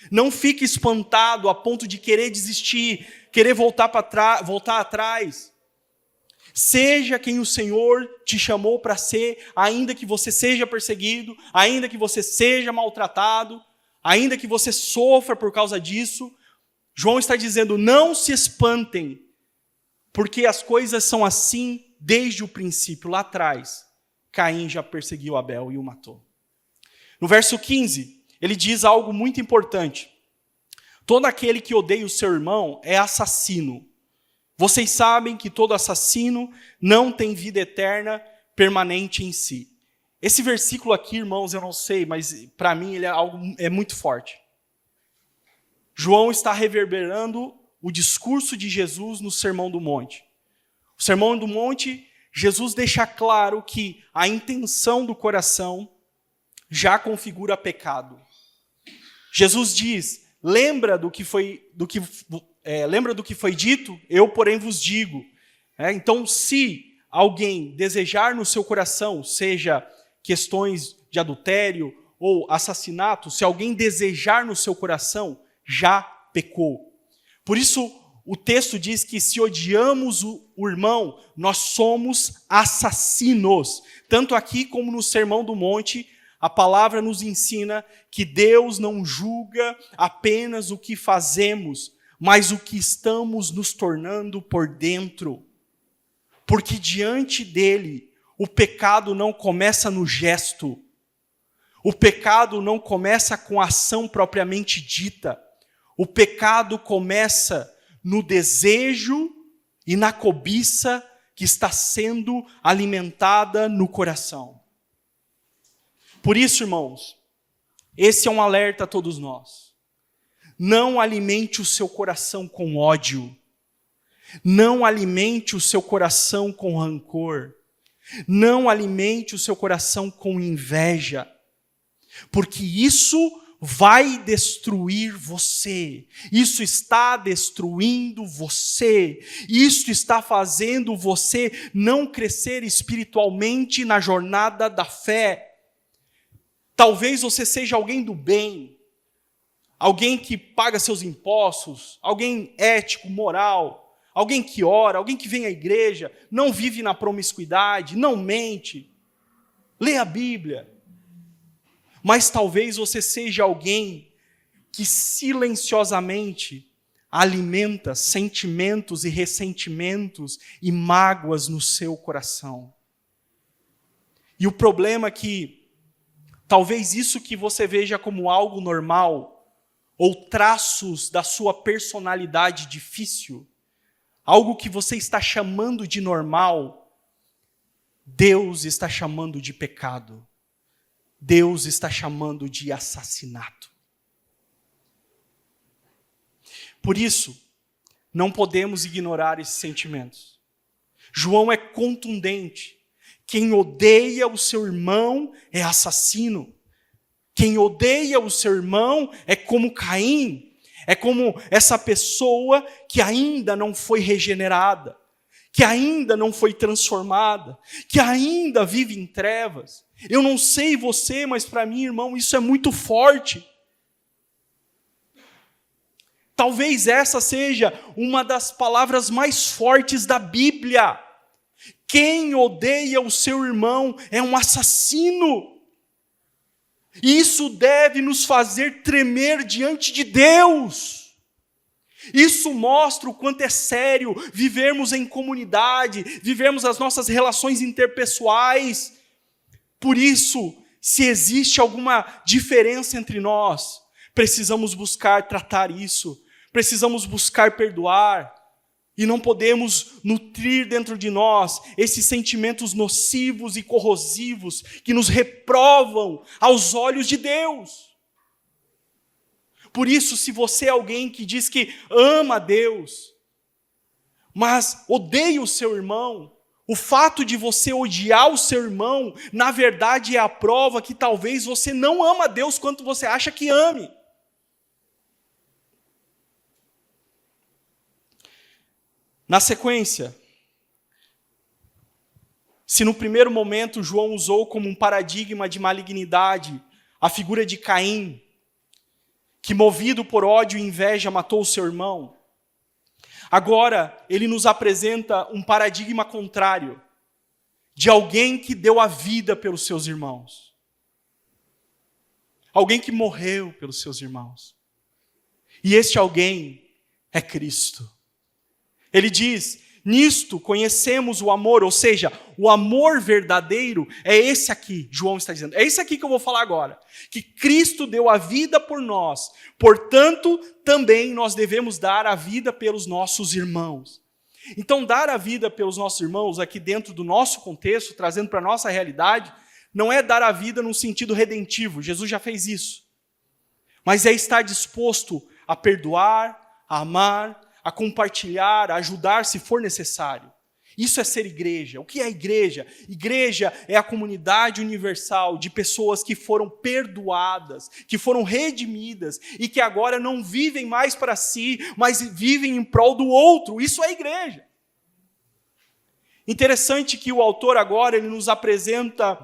não fique espantado a ponto de querer desistir, querer voltar atrás. Seja quem o Senhor te chamou para ser, ainda que você seja perseguido, ainda que você seja maltratado, ainda que você sofra por causa disso. João está dizendo, não se espantem, porque as coisas são assim desde o princípio, lá atrás. Caim já perseguiu Abel e o matou. No verso 15, ele diz algo muito importante. Todo aquele que odeia o seu irmão é assassino. Vocês sabem que todo assassino não tem vida eterna permanente em si. Esse versículo aqui, irmãos, eu não sei, mas para mim ele é muito forte. João está reverberando o discurso de Jesus no Sermão do Monte. O Sermão do Monte, Jesus deixa claro que a intenção do coração já configura pecado. Jesus diz, lembra do que foi dito? Eu, porém, vos digo. Então, se alguém desejar no seu coração, seja questões de adultério ou assassinato, se alguém desejar no seu coração, já pecou. Por isso, o texto diz que se odiamos o irmão, nós somos assassinos. Tanto aqui como no Sermão do Monte, a palavra nos ensina que Deus não julga apenas o que fazemos, mas o que estamos nos tornando por dentro. Porque diante dele, o pecado não começa no gesto. O pecado não começa com a ação propriamente dita. O pecado começa no desejo e na cobiça que está sendo alimentada no coração. Por isso, irmãos, esse é um alerta a todos nós. Não alimente o seu coração com ódio. Não alimente o seu coração com rancor. Não alimente o seu coração com inveja. Porque isso vai destruir você. Isso está destruindo você. Isso está fazendo você não crescer espiritualmente na jornada da fé. Talvez você seja alguém do bem, alguém que paga seus impostos, alguém ético, moral, alguém que ora, alguém que vem à igreja, não vive na promiscuidade, não mente, lê a Bíblia. Mas talvez você seja alguém que silenciosamente alimenta sentimentos e ressentimentos e mágoas no seu coração. E o problema é que talvez isso que você veja como algo normal, ou traços da sua personalidade difícil, algo que você está chamando de normal, Deus está chamando de pecado. Deus está chamando de assassinato. Por isso, não podemos ignorar esses sentimentos. João é contundente. Quem odeia o seu irmão é assassino. Quem odeia o seu irmão é como Caim. É como essa pessoa que ainda não foi regenerada, que ainda não foi transformada, que ainda vive em trevas. Eu não sei você, mas para mim, irmão, isso é muito forte. Talvez essa seja uma das palavras mais fortes da Bíblia. Quem odeia o seu irmão é um assassino. Isso deve nos fazer tremer diante de Deus. Isso mostra o quanto é sério vivermos em comunidade, vivermos as nossas relações interpessoais. Por isso, se existe alguma diferença entre nós, precisamos buscar tratar isso, precisamos buscar perdoar, e não podemos nutrir dentro de nós esses sentimentos nocivos e corrosivos que nos reprovam aos olhos de Deus. Por isso, se você é alguém que diz que ama a Deus, mas odeia o seu irmão, o fato de você odiar o seu irmão, na verdade é a prova que talvez você não ama a Deus quanto você acha que ame. Na sequência, se no primeiro momento João usou como um paradigma de malignidade a figura de Caim, que movido por ódio e inveja matou o seu irmão, agora ele nos apresenta um paradigma contrário, de alguém que deu a vida pelos seus irmãos. Alguém que morreu pelos seus irmãos. E este alguém é Cristo. Ele diz, nisto conhecemos o amor, ou seja, o amor verdadeiro é esse aqui, João está dizendo. É esse aqui que eu vou falar agora. Que Cristo deu a vida por nós, portanto, também nós devemos dar a vida pelos nossos irmãos. Então, dar a vida pelos nossos irmãos, aqui dentro do nosso contexto, trazendo para a nossa realidade, não é dar a vida num sentido redentivo, Jesus já fez isso. Mas é estar disposto a perdoar, a amar, a compartilhar, a ajudar se for necessário. Isso é ser igreja. O que é igreja? Igreja é a comunidade universal de pessoas que foram perdoadas, que foram redimidas e que agora não vivem mais para si, mas vivem em prol do outro. Isso é igreja. Interessante que o autor agora ele nos apresenta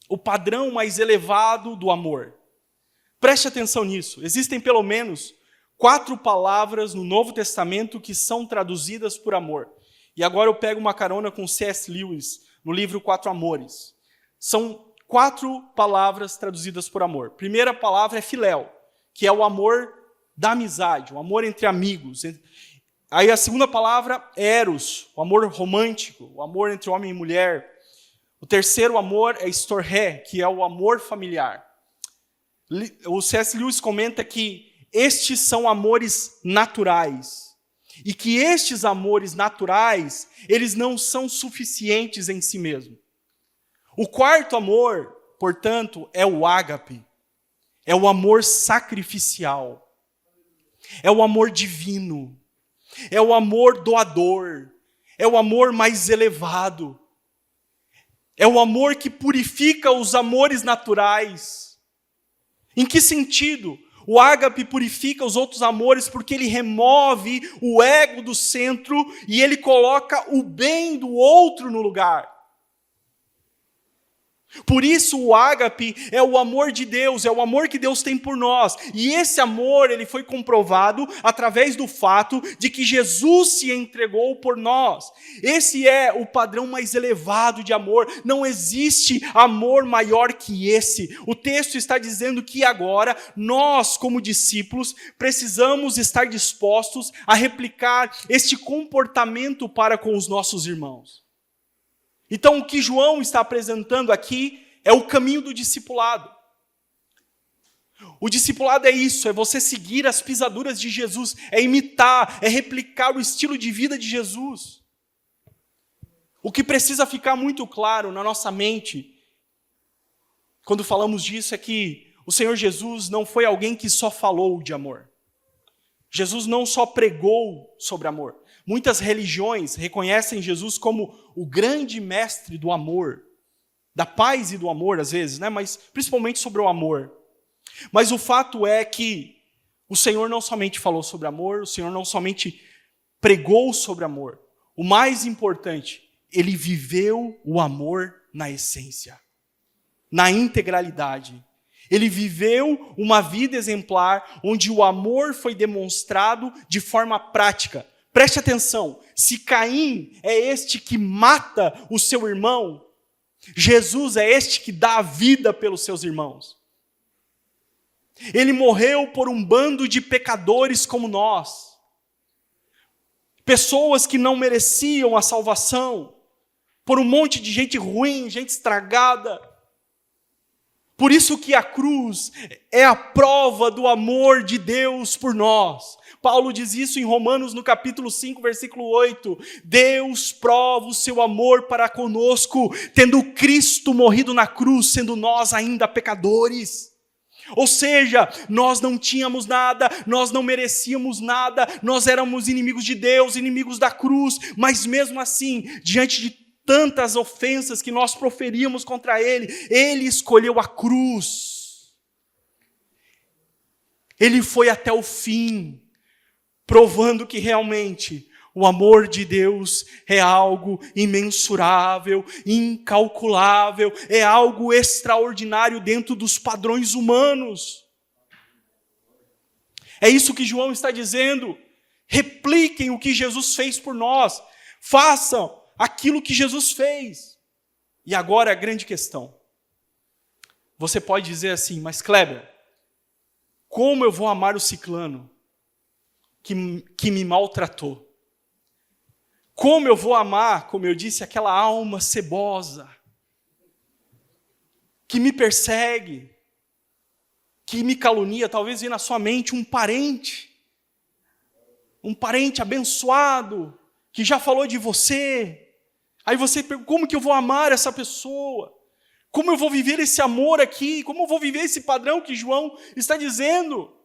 o padrão mais elevado do amor. Preste atenção nisso. Existem pelo menos 4 palavras no Novo Testamento que são traduzidas por amor. E agora eu pego uma carona com C.S. Lewis, no livro 4 Amores. São 4 palavras traduzidas por amor. Primeira palavra é filéu, que é o amor da amizade, o amor entre amigos. Aí a segunda palavra é eros, o amor romântico, o amor entre homem e mulher. O terceiro amor é storge, que é o amor familiar. O C.S. Lewis comenta que estes são amores naturais. E que estes amores naturais, eles não são suficientes em si mesmo. O quarto amor, portanto, é o ágape. É o amor sacrificial. É o amor divino. É o amor doador. É o amor mais elevado. É o amor que purifica os amores naturais. Em que sentido? O ágape purifica os outros amores porque ele remove o ego do centro e ele coloca o bem do outro no lugar. Por isso o ágape é o amor de Deus, é o amor que Deus tem por nós. E esse amor, ele foi comprovado através do fato de que Jesus se entregou por nós. Esse é o padrão mais elevado de amor. Não existe amor maior que esse. O texto está dizendo que agora, nós como discípulos, precisamos estar dispostos a replicar este comportamento para com os nossos irmãos. Então, o que João está apresentando aqui é o caminho do discipulado. O discipulado é isso, é você seguir as pisaduras de Jesus, é imitar, é replicar o estilo de vida de Jesus. O que precisa ficar muito claro na nossa mente, quando falamos disso, é que o Senhor Jesus não foi alguém que só falou de amor. Jesus não só pregou sobre amor. Muitas religiões reconhecem Jesus como o grande mestre do amor, da paz e do amor às vezes, né? Mas principalmente sobre o amor. Mas o fato é que o Senhor não somente falou sobre amor, o Senhor não somente pregou sobre amor. O mais importante, ele viveu o amor na essência, na integralidade. Ele viveu uma vida exemplar, onde o amor foi demonstrado de forma prática. Preste atenção, se Caim é este que mata o seu irmão, Jesus é este que dá a vida pelos seus irmãos. Ele morreu por um bando de pecadores como nós. Pessoas que não mereciam a salvação. Por um monte de gente ruim, gente estragada. Por isso que a cruz é a prova do amor de Deus por nós. Paulo diz isso em Romanos, no capítulo 5, versículo 8. Deus prova o seu amor para conosco, tendo Cristo morrido na cruz, sendo nós ainda pecadores. Ou seja, nós não tínhamos nada, nós não merecíamos nada, nós éramos inimigos de Deus, inimigos da cruz, mas mesmo assim, diante de tantas ofensas que nós proferíamos contra Ele, Ele escolheu a cruz. Ele foi até o fim, provando que realmente o amor de Deus é algo imensurável, incalculável, é algo extraordinário dentro dos padrões humanos. É isso que João está dizendo. Repliquem o que Jesus fez por nós. Façam aquilo que Jesus fez. E agora a grande questão. Você pode dizer assim, mas Kleber, como eu vou amar o ciclano que me maltratou? Como eu vou amar, como eu disse, aquela alma cebosa, que me persegue, que me calunia? Talvez venha na sua mente um parente abençoado, que já falou de você. Aí você pergunta, como que eu vou amar essa pessoa? Como eu vou viver esse amor aqui? Como eu vou viver esse padrão que João está dizendo?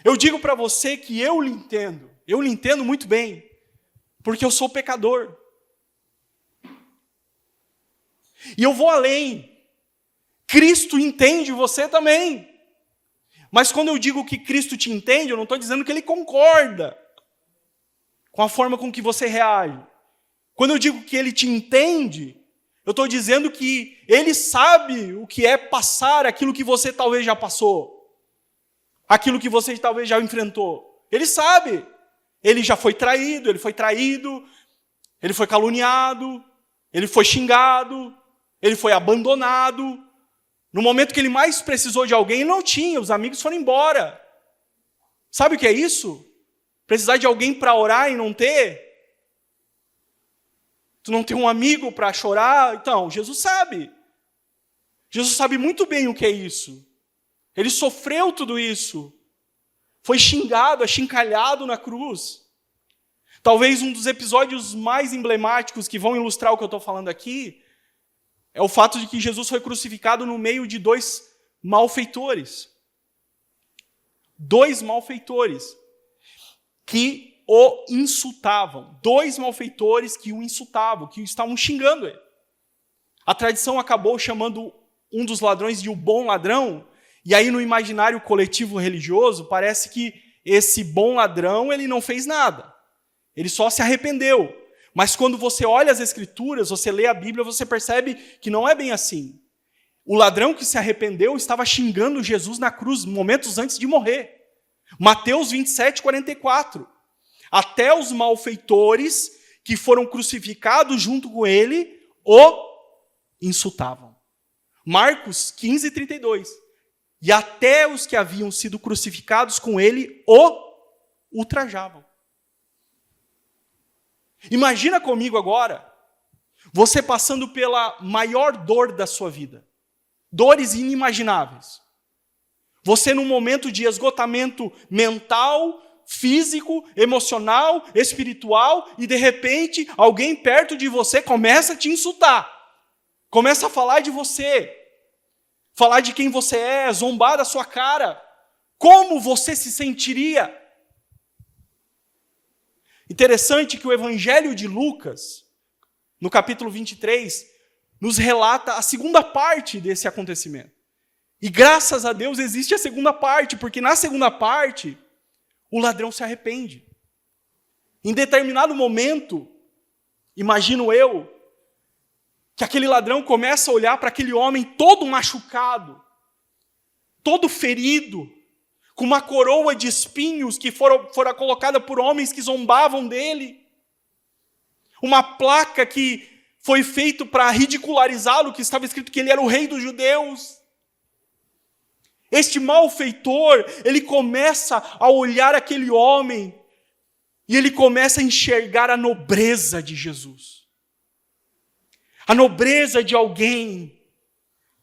Eu digo para você que eu lhe entendo muito bem, porque eu sou pecador. E eu vou além. Cristo entende você também. Mas quando eu digo que Cristo te entende, eu não estou dizendo que Ele concorda com a forma com que você reage. Quando eu digo que Ele te entende, eu estou dizendo que Ele sabe o que é passar aquilo que você talvez já passou. Aquilo que você talvez já enfrentou. Ele sabe. Ele já foi traído, ele foi caluniado, ele foi xingado, ele foi abandonado. No momento que ele mais precisou de alguém, ele não tinha, os amigos foram embora. Sabe o que é isso? Precisar de alguém para orar e não ter? Tu não tem um amigo para chorar? Então, Jesus sabe. Jesus sabe muito bem o que é isso. Ele sofreu tudo isso. Foi xingado, achincalhado na cruz. Talvez um dos episódios mais emblemáticos que vão ilustrar o que eu estou falando aqui é o fato de que Jesus foi crucificado no meio de dois malfeitores. Dois malfeitores que o insultavam. Dois malfeitores que o insultavam, que estavam xingando ele. A tradição acabou chamando um dos ladrões de o bom ladrão. E aí no imaginário coletivo religioso, parece que esse bom ladrão, ele não fez nada. Ele só se arrependeu. Mas quando você olha as Escrituras, você lê a Bíblia, você percebe que não é bem assim. O ladrão que se arrependeu estava xingando Jesus na cruz, momentos antes de morrer. Mateus 27, 44. Até os malfeitores que foram crucificados junto com ele, o insultavam. Marcos 15, 32. E até os que haviam sido crucificados com ele o ultrajavam. Imagina comigo agora, você passando pela maior dor da sua vida. Dores inimagináveis. Você num momento de esgotamento mental, físico, emocional, espiritual, e de repente alguém perto de você começa a te insultar. Começa a falar de você. Falar de quem você é, zombar da sua cara. Como você se sentiria? Interessante que o Evangelho de Lucas, no capítulo 23, nos relata a segunda parte desse acontecimento. E graças a Deus existe a segunda parte, porque na segunda parte, o ladrão se arrepende. Em determinado momento, imagino eu, que aquele ladrão começa a olhar para aquele homem todo machucado, todo ferido, com uma coroa de espinhos que fora colocada por homens que zombavam dele, uma placa que foi feita para ridicularizá-lo, que estava escrito que ele era o rei dos judeus. Este malfeitor, ele começa a olhar aquele homem e ele começa a enxergar a nobreza de Jesus. A nobreza de alguém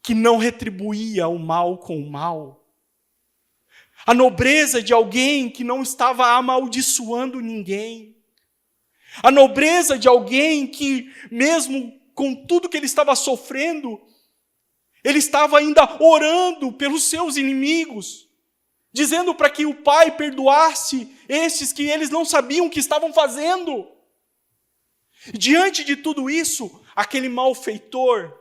que não retribuía o mal com o mal. A nobreza de alguém que não estava amaldiçoando ninguém. A nobreza de alguém que, mesmo com tudo que ele estava sofrendo, ele estava ainda orando pelos seus inimigos, dizendo para que o Pai perdoasse esses que eles não sabiam o que estavam fazendo. Diante de tudo isso, aquele malfeitor,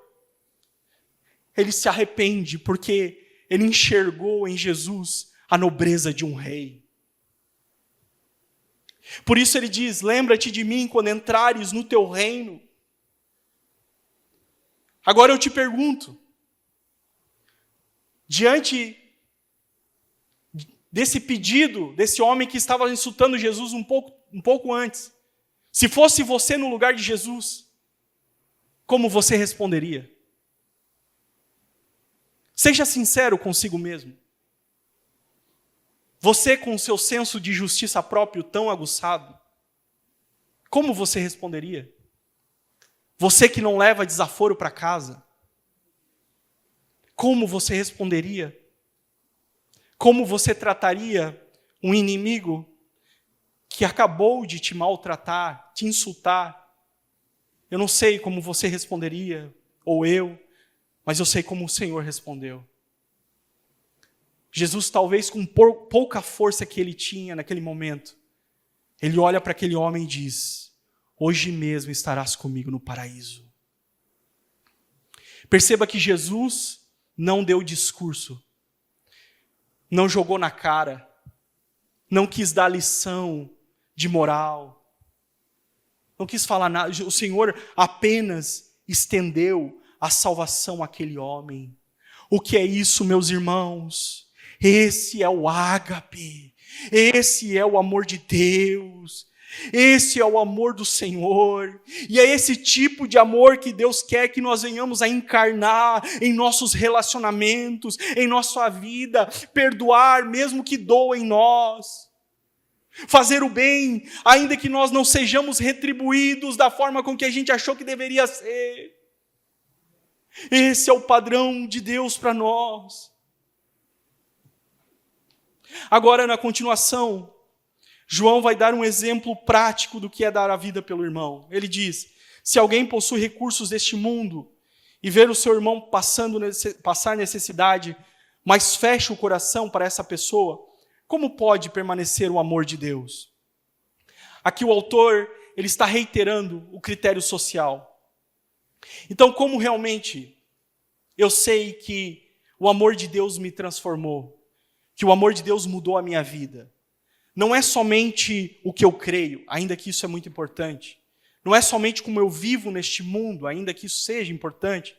ele se arrepende, porque ele enxergou em Jesus a nobreza de um rei. Por isso ele diz: lembra-te de mim quando entrares no teu reino. Agora eu te pergunto, diante desse pedido, desse homem que estava insultando Jesus um pouco antes, se fosse você no lugar de Jesus, como você responderia? Seja sincero consigo mesmo. Você, com o seu senso de justiça próprio tão aguçado, como você responderia? Você que não leva desaforo para casa, como você responderia? Como você trataria um inimigo que acabou de te maltratar, te insultar? Eu não sei como você responderia, ou eu, mas eu sei como o Senhor respondeu. Jesus, talvez com pouca força que ele tinha naquele momento, ele olha para aquele homem e diz: hoje mesmo estarás comigo no paraíso. Perceba que Jesus não deu discurso, não jogou na cara, não quis dar lição de moral, não quis falar nada. O Senhor apenas estendeu a salvação àquele homem. O que é isso, meus irmãos? Esse é o ágape, esse é o amor de Deus, esse é o amor do Senhor, e é esse tipo de amor que Deus quer que nós venhamos a encarnar em nossos relacionamentos, em nossa vida, perdoar mesmo que doa em nós, fazer o bem, ainda que nós não sejamos retribuídos da forma com que a gente achou que deveria ser. Esse é o padrão de Deus para nós. Agora, na continuação, João vai dar um exemplo prático do que é dar a vida pelo irmão. Ele diz: se alguém possui recursos deste mundo e ver o seu irmão passar necessidade, mas fecha o coração para essa pessoa, como pode permanecer o amor de Deus? Aqui o autor, ele está reiterando o critério social. Então, como realmente eu sei que o amor de Deus me transformou, que o amor de Deus mudou a minha vida? Não é somente o que eu creio, ainda que isso é muito importante. Não é somente como eu vivo neste mundo, ainda que isso seja importante.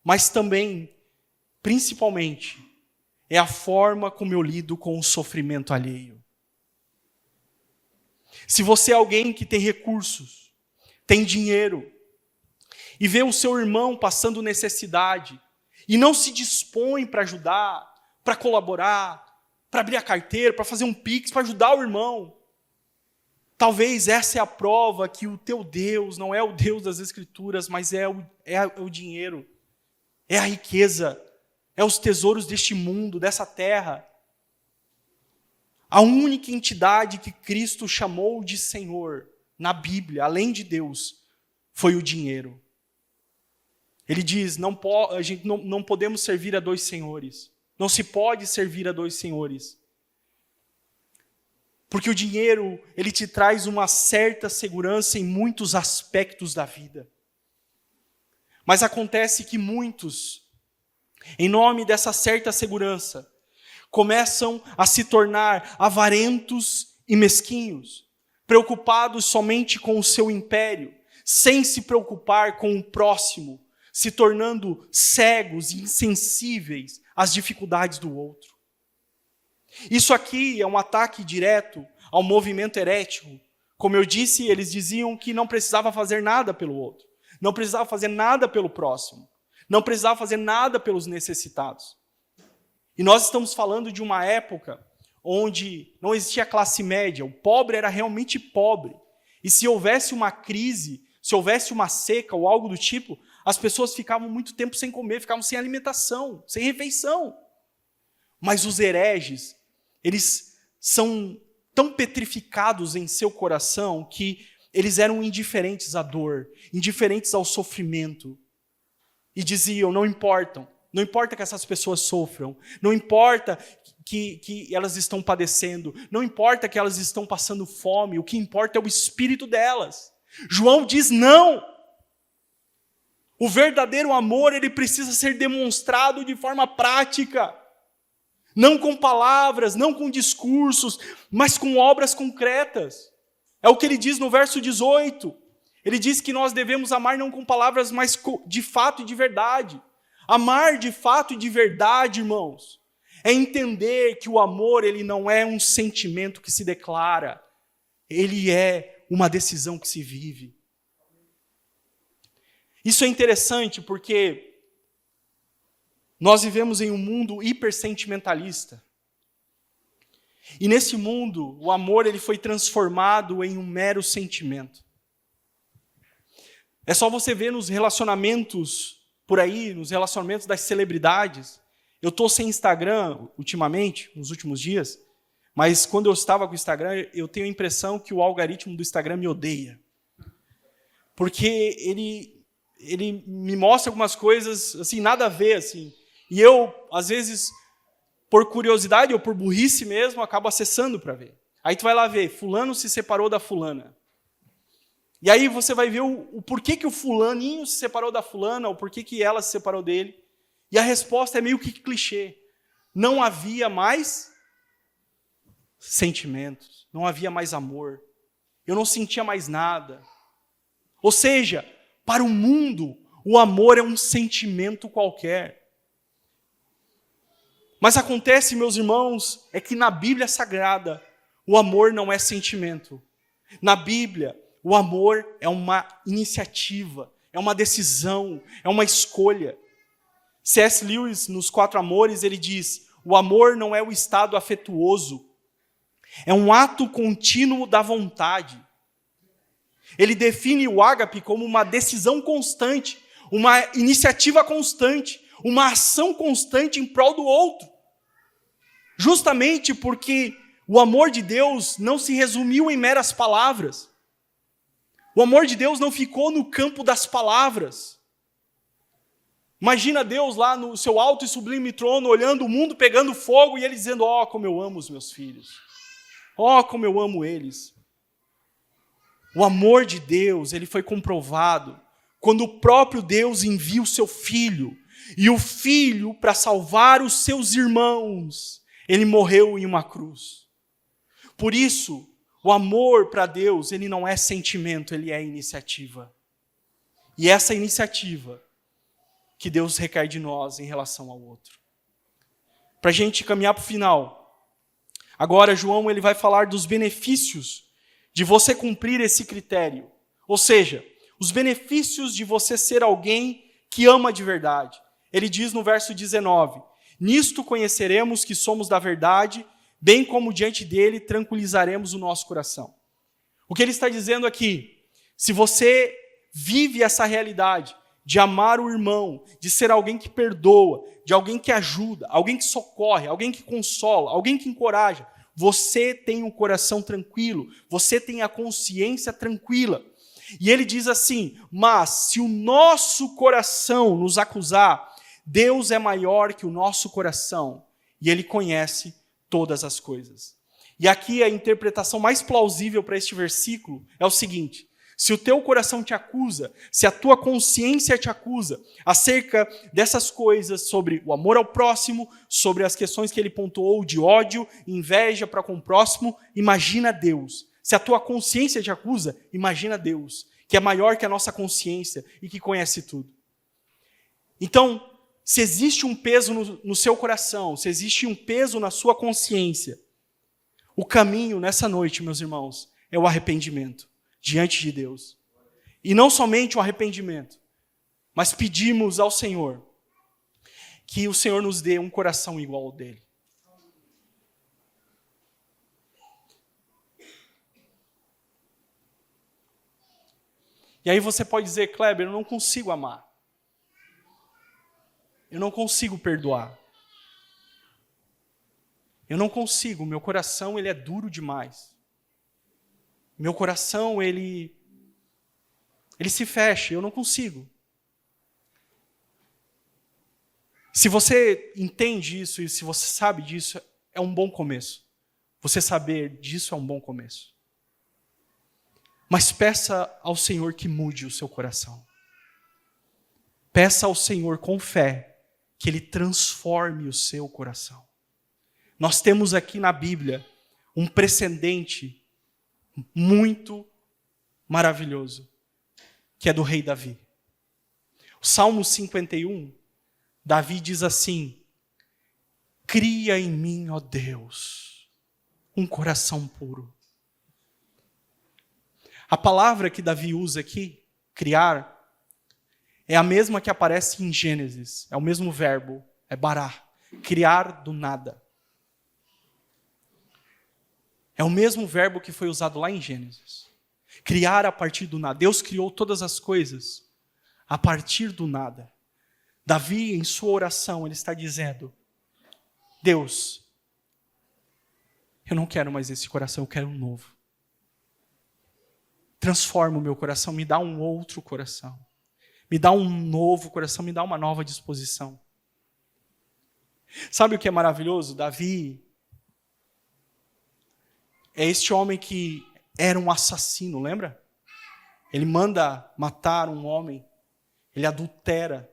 Mas também, principalmente, é a forma como eu lido com o sofrimento alheio. Se você é alguém que tem recursos, tem dinheiro, e vê o seu irmão passando necessidade, e não se dispõe para ajudar, para colaborar, para abrir a carteira, para fazer um pix, para ajudar o irmão, talvez essa é a prova que o teu Deus não é o Deus das Escrituras, mas é o dinheiro, é a riqueza, é os tesouros deste mundo, dessa terra. A única entidade que Cristo chamou de Senhor na Bíblia, além de Deus, foi o dinheiro. Ele diz: não podemos servir a dois senhores. Não se pode servir a dois senhores. Porque o dinheiro, ele te traz uma certa segurança em muitos aspectos da vida. Mas acontece que muitos, em nome dessa certa segurança, começam a se tornar avarentos e mesquinhos, preocupados somente com o seu império, sem se preocupar com o próximo, se tornando cegos e insensíveis às dificuldades do outro. Isso aqui é um ataque direto ao movimento herético. Como eu disse, eles diziam que não precisava fazer nada pelo outro, não precisava fazer nada pelo próximo, não precisava fazer nada pelos necessitados. E nós estamos falando de uma época onde não existia classe média, o pobre era realmente pobre. E se houvesse uma crise, se houvesse uma seca ou algo do tipo, as pessoas ficavam muito tempo sem comer, ficavam sem alimentação, sem refeição. Mas os hereges, eles são tão petrificados em seu coração que eles eram indiferentes à dor, indiferentes ao sofrimento. E diziam, não importa que essas pessoas sofram, não importa que elas estão padecendo, não importa que elas estão passando fome, o que importa é o espírito delas. João diz não. O verdadeiro amor, ele precisa ser demonstrado de forma prática. Não com palavras, não com discursos, mas com obras concretas. É o que ele diz no verso 18. Ele diz que nós devemos amar não com palavras, mas de fato e de verdade. Amar de fato e de verdade, irmãos, é entender que o amor, ele não é um sentimento que se declara, ele é uma decisão que se vive. Isso é interessante porque nós vivemos em um mundo hipersentimentalista. E nesse mundo, o amor ele foi transformado em um mero sentimento. É só você ver nos relacionamentos por aí, nos relacionamentos das celebridades. Eu estou sem Instagram ultimamente, nos últimos dias, mas quando eu estava com o Instagram, eu tenho a impressão que o algoritmo do Instagram me odeia. Porque ele me mostra algumas coisas, assim, nada a ver, assim. E eu, às vezes, por curiosidade ou por burrice mesmo, acabo acessando para ver. Aí tu vai lá ver, fulano se separou da fulana. E aí você vai ver o porquê que o fulaninho se separou da fulana, ou porquê que ela se separou dele. E a resposta é meio que clichê. Não havia mais sentimentos, não havia mais amor. Eu não sentia mais nada. Ou seja, para o mundo, o amor é um sentimento qualquer. Mas acontece, meus irmãos, é que na Bíblia Sagrada, o amor não é sentimento. Na Bíblia, o amor é uma iniciativa, é uma decisão, é uma escolha. C.S. Lewis, nos 4 Amores, ele diz, o amor não é o estado afetuoso, é um ato contínuo da vontade. Ele define o ágape como uma decisão constante, uma iniciativa constante, uma ação constante em prol do outro. Justamente porque o amor de Deus não se resumiu em meras palavras. O amor de Deus não ficou no campo das palavras. Imagina Deus lá no seu alto e sublime trono, olhando o mundo pegando fogo e ele dizendo, ó, como eu amo os meus filhos. Ó, como eu amo eles. O amor de Deus, ele foi comprovado quando o próprio Deus envia o seu Filho. E o Filho, para salvar os seus irmãos, ele morreu em uma cruz. Por isso, o amor para Deus, ele não é sentimento, ele é iniciativa. E essa iniciativa que Deus requer de nós em relação ao outro. Para a gente caminhar para o final. Agora, João ele vai falar dos benefícios de você cumprir esse critério. Ou seja, os benefícios de você ser alguém que ama de verdade. Ele diz no verso 19, nisto conheceremos que somos da verdade, bem como diante dele tranquilizaremos o nosso coração. O que ele está dizendo aqui, se você vive essa realidade de amar o irmão, de ser alguém que perdoa, de alguém que ajuda, alguém que socorre, alguém que consola, alguém que encoraja, você tem um coração tranquilo, você tem a consciência tranquila. E ele diz assim, mas se o nosso coração nos acusar, Deus é maior que o nosso coração e ele conhece todas as coisas. E aqui a interpretação mais plausível para este versículo é o seguinte, se o teu coração te acusa, se a tua consciência te acusa acerca dessas coisas, sobre o amor ao próximo, sobre as questões que ele pontuou de ódio, inveja para com o próximo, imagina Deus. Se a tua consciência te acusa, imagina Deus, que é maior que a nossa consciência e que conhece tudo. Então, se existe um peso no seu coração, se existe um peso na sua consciência, o caminho nessa noite, meus irmãos, é o arrependimento diante de Deus. E não somente o arrependimento, mas pedimos ao Senhor que o Senhor nos dê um coração igual ao dele. E aí você pode dizer, Kleber, eu não consigo amar. Eu não consigo perdoar. Eu não consigo, meu coração ele é duro demais. Meu coração ele se fecha, eu não consigo. Se você entende isso e se você sabe disso, é um bom começo. Você saber disso é um bom começo. Mas peça ao Senhor que mude o seu coração. Peça ao Senhor com fé que Ele transforme o seu coração. Nós temos aqui na Bíblia um precedente muito maravilhoso, que é do rei Davi. O Salmo 51, Davi diz assim: cria em mim, ó Deus, um coração puro. A palavra que Davi usa aqui, criar, é a mesma que aparece em Gênesis. É o mesmo verbo, é bará, criar do nada. É o mesmo verbo que foi usado lá em Gênesis. Criar a partir do nada. Deus criou todas as coisas a partir do nada. Davi, em sua oração, ele está dizendo: Deus, eu não quero mais esse coração, eu quero um novo. Transforma o meu coração, me dá um outro coração. Me dá um novo coração, me dá uma nova disposição. Sabe o que é maravilhoso? Davi é este homem que era um assassino, lembra? Ele manda matar um homem, ele adultera.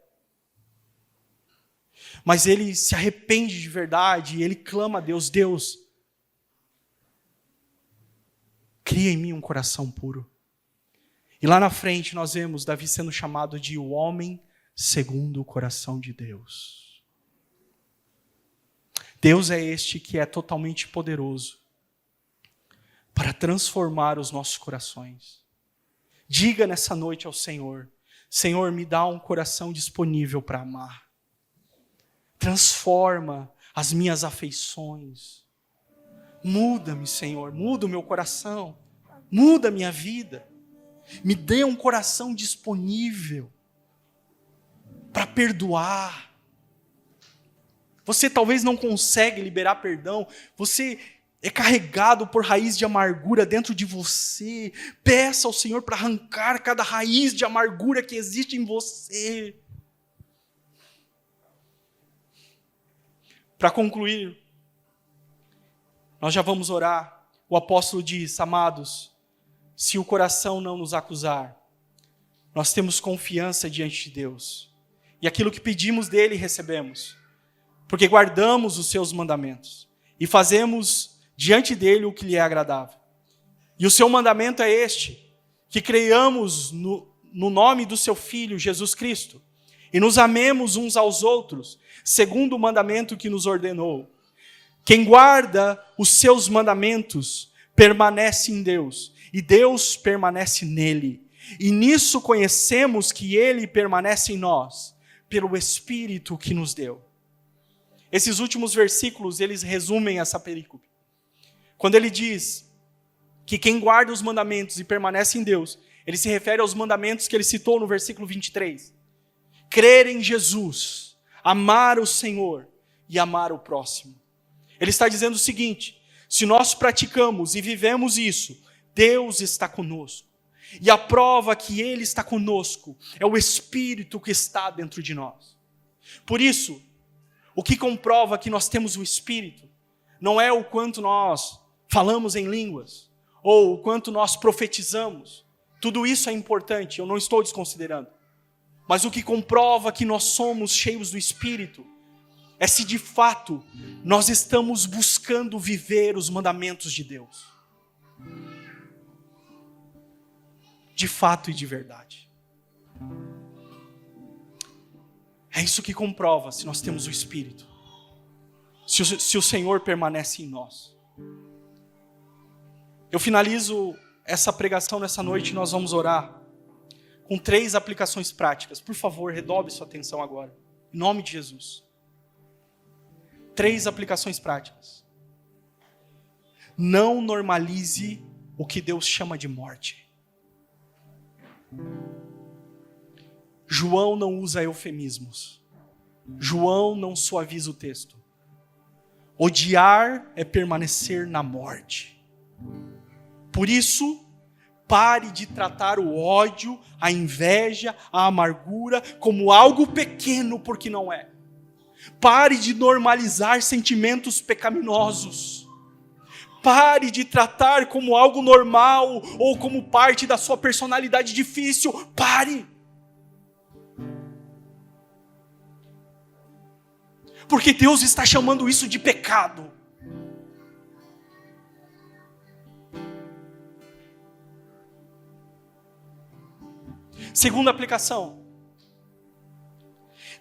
Mas ele se arrepende de verdade, e ele clama a Deus: Deus, cria em mim um coração puro. E lá na frente nós vemos Davi sendo chamado de o homem segundo o coração de Deus. Deus é este que é totalmente poderoso para transformar os nossos corações. Diga nessa noite ao Senhor: Senhor, me dá um coração disponível para amar. Transforma as minhas afeições. Muda-me, Senhor, muda o meu coração. Muda a minha vida. Me dê um coração disponível para perdoar. Você talvez não consegue liberar perdão. Você é carregado por raiz de amargura dentro de você. Peça ao Senhor para arrancar cada raiz de amargura que existe em você. Para concluir, nós já vamos orar. O apóstolo diz: amados, se o coração não nos acusar, nós temos confiança diante de Deus. E aquilo que pedimos dele, recebemos. Porque guardamos os seus mandamentos. E fazemos diante dele o que lhe é agradável. E o seu mandamento é este: que creiamos no nome do seu Filho, Jesus Cristo. E nos amemos uns aos outros, segundo o mandamento que nos ordenou. Quem guarda os seus mandamentos permanece em Deus, e Deus permanece nele. E nisso conhecemos que ele permanece em nós, pelo Espírito que nos deu. Esses últimos versículos, eles resumem essa perícope. Quando ele diz que quem guarda os mandamentos e permanece em Deus, ele se refere aos mandamentos que ele citou no versículo 23. Crer em Jesus, amar o Senhor e amar o próximo. Ele está dizendo o seguinte: se nós praticamos e vivemos isso, Deus está conosco. E a prova que Ele está conosco é o Espírito que está dentro de nós. Por isso, o que comprova que nós temos o Espírito não é o quanto nós falamos em línguas, ou o quanto nós profetizamos. Tudo isso é importante, eu não estou desconsiderando. Mas o que comprova que nós somos cheios do Espírito é se de fato nós estamos buscando viver os mandamentos de Deus. De fato e de verdade. É isso que comprova se nós temos o Espírito. Se o Senhor permanece em nós. Eu finalizo essa pregação nessa noite e nós vamos orar com 3 aplicações práticas. Por favor, redobre sua atenção agora. Em nome de Jesus. 3 aplicações práticas. Não normalize o que Deus chama de morte. João não usa eufemismos. João não suaviza o texto. Odiar é permanecer na morte. Por isso, pare de tratar o ódio, a inveja, a amargura como algo pequeno, porque não é. Pare de normalizar sentimentos pecaminosos. Pare de tratar como algo normal ou como parte da sua personalidade difícil. Pare. Porque Deus está chamando isso de pecado. Segunda aplicação.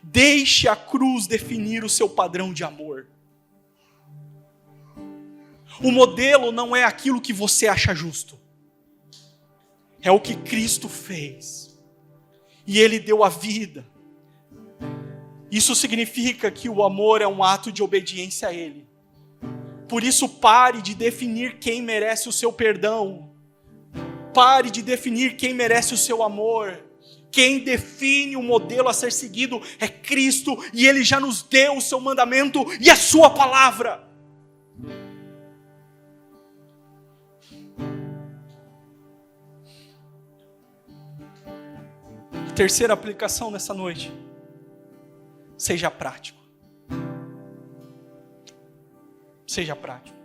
Deixe a cruz definir o seu padrão de amor. O modelo não é aquilo que você acha justo. É o que Cristo fez. E Ele deu a vida. Isso significa que o amor é um ato de obediência a Ele. Por isso, pare de definir quem merece o seu perdão. Pare de definir quem merece o seu amor. Quem define o modelo a ser seguido é Cristo. E Ele já nos deu o seu mandamento e a sua palavra. A terceira aplicação nessa noite. Seja prático. Seja prático.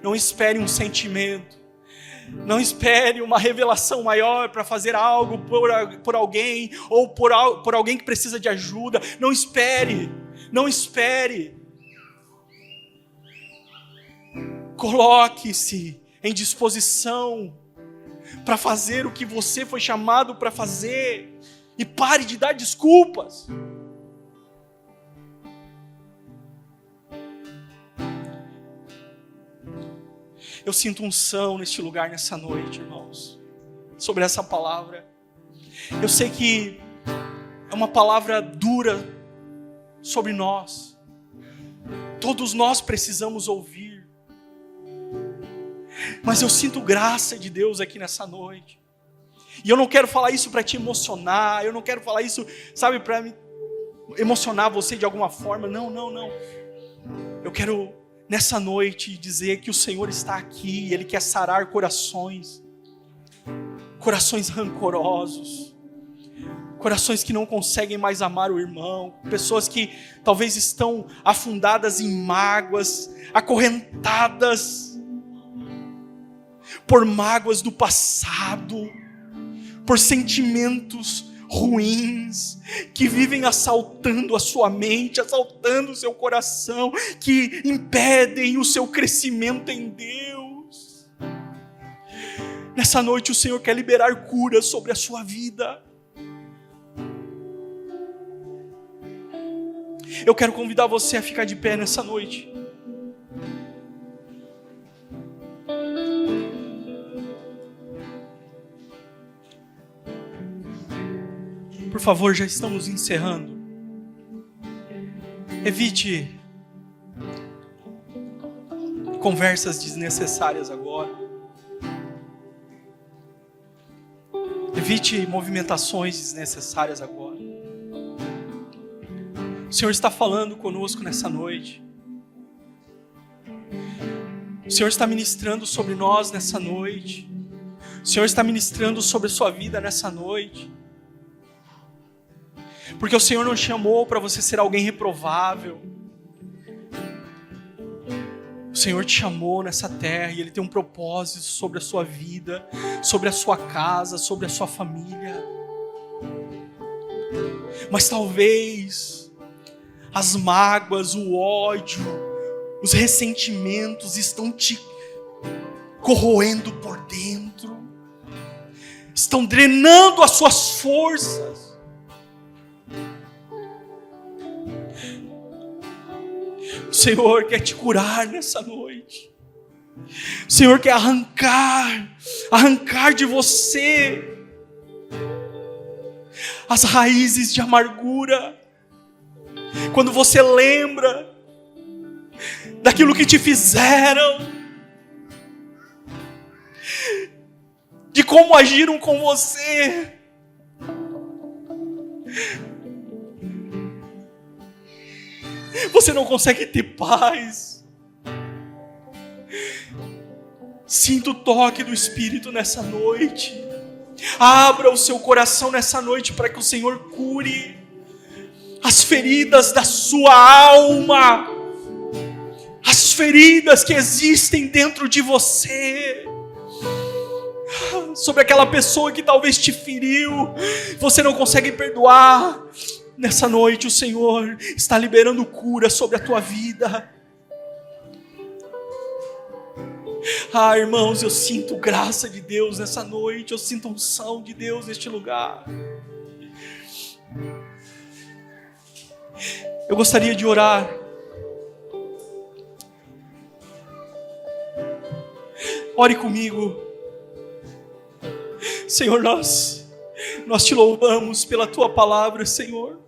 Não espere um sentimento. Não espere uma revelação maior para fazer algo por alguém. Ou por alguém que precisa de ajuda. Não espere. Não espere. Coloque-se em disposição para fazer o que você foi chamado para fazer. E pare de dar desculpas. Eu sinto unção neste lugar, nessa noite, irmãos, sobre essa palavra. Eu sei que é uma palavra dura sobre nós. Todos nós precisamos ouvir. Mas eu sinto graça de Deus aqui nessa noite. E eu não quero falar isso para te emocionar. Eu não quero falar isso, sabe, para me emocionar você de alguma forma. Não. Eu quero nessa noite dizer que o Senhor está aqui, Ele quer sarar corações rancorosos, corações que não conseguem mais amar o irmão, pessoas que talvez estão afundadas em mágoas, acorrentadas por mágoas do passado, por sentimentos ruins, que vivem assaltando a sua mente, assaltando o seu coração, que impedem o seu crescimento em Deus. Nessa noite o Senhor quer liberar cura sobre a sua vida. Eu quero convidar você a ficar de pé nessa noite. Por favor, já estamos encerrando. Evite conversas desnecessárias agora. Evite movimentações desnecessárias agora. O Senhor está falando conosco nessa noite. O Senhor está ministrando sobre nós nessa noite. O Senhor está ministrando sobre a sua vida nessa noite. Porque o Senhor não chamou para você ser alguém reprovável. O Senhor te chamou nessa terra e Ele tem um propósito sobre a sua vida, sobre a sua casa, sobre a sua família. Mas talvez as mágoas, o ódio, os ressentimentos estão te corroendo por dentro, estão drenando as suas forças. Senhor quer te curar nessa noite. O Senhor quer arrancar de você as raízes de amargura. Quando você lembra daquilo que te fizeram, de como agiram com você, você não consegue ter paz. Sinta o toque do Espírito nessa noite. Abra o seu coração nessa noite para que o Senhor cure as feridas da sua alma, as feridas que existem dentro de você, sobre aquela pessoa que talvez te feriu, você não consegue perdoar. Nessa noite o Senhor está liberando cura sobre a tua vida. Irmãos, eu sinto graça de Deus nessa noite, eu sinto unção de Deus neste lugar. Eu gostaria de orar. Ore comigo. Senhor, nós te louvamos pela tua palavra, Senhor.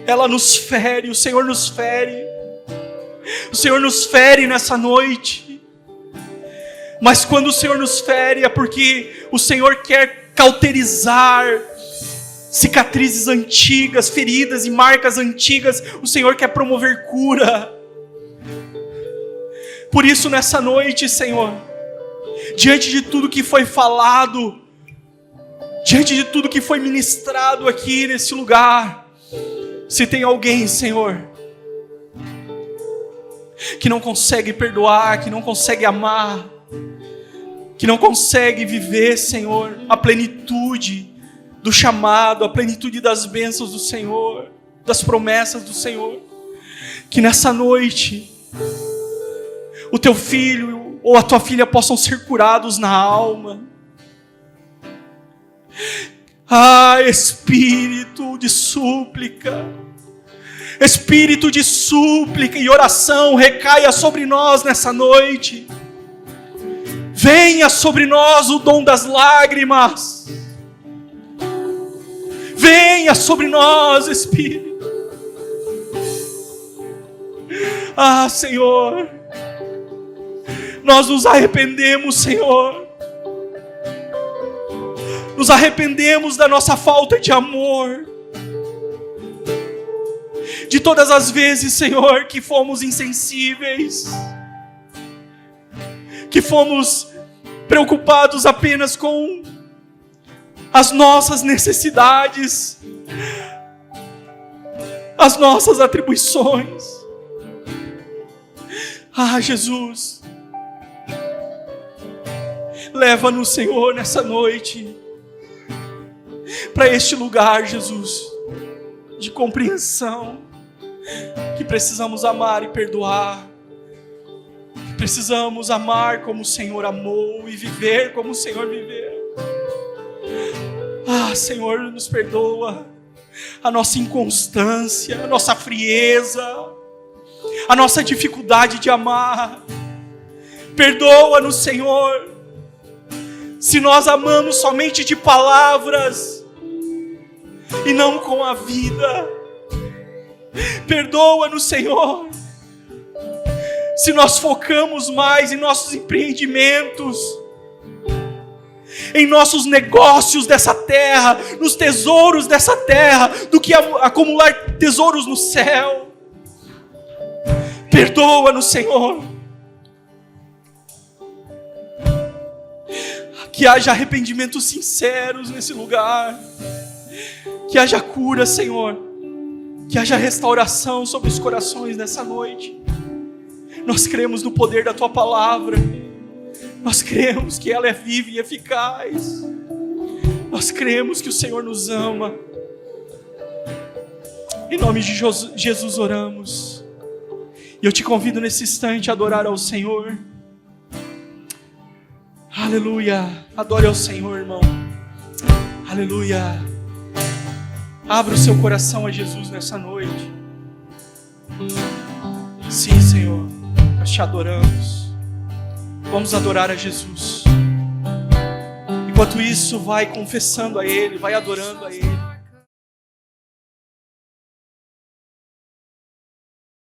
Ela nos fere, o Senhor nos fere. O Senhor nos fere nessa noite. Mas quando o Senhor nos fere é porque o Senhor quer cauterizar cicatrizes antigas, feridas e marcas antigas. O Senhor quer promover cura. Por isso nessa noite, Senhor, diante de tudo que foi falado, diante de tudo que foi ministrado aqui nesse lugar, se tem alguém, Senhor, que não consegue perdoar, que não consegue amar, que não consegue viver, Senhor, a plenitude do chamado, a plenitude das bênçãos do Senhor, das promessas do Senhor, que nessa noite o teu filho ou a tua filha possam ser curados na alma. Espírito de súplica, Espírito de súplica e oração, recaia sobre nós nessa noite. Venha sobre nós o dom das lágrimas. Venha sobre nós, Espírito. Senhor, nós nos arrependemos, Senhor. Nos arrependemos da nossa falta de amor. De todas as vezes, Senhor, que fomos insensíveis, que fomos preocupados apenas com as nossas necessidades, as nossas atribuições. Jesus, leva-nos, Senhor, nessa noite, para este lugar, Jesus, de compreensão, que precisamos amar e perdoar, que precisamos amar como o Senhor amou e viver como o Senhor viveu. Senhor, nos perdoa a nossa inconstância, a nossa frieza, a nossa dificuldade de amar. Perdoa-nos, Senhor, se nós amamos somente de palavras e não com a vida. Perdoa-nos, Senhor, se nós focamos mais em nossos empreendimentos, em nossos negócios dessa terra, nos tesouros dessa terra, do que acumular tesouros no céu. Perdoa-nos, Senhor. Que haja arrependimentos sinceros nesse lugar. Que haja cura, Senhor. Que haja restauração sobre os corações nessa noite. Nós cremos no poder da Tua palavra. Nós cremos que ela é viva e eficaz. Nós cremos que o Senhor nos ama. Em nome de Jesus oramos. E eu te convido nesse instante a adorar ao Senhor. Aleluia. Adore ao Senhor, irmão. Aleluia. Abra o seu coração a Jesus nessa noite. Sim, Senhor, nós te adoramos. Vamos adorar a Jesus. Enquanto isso, vai confessando a Ele, vai adorando a Ele.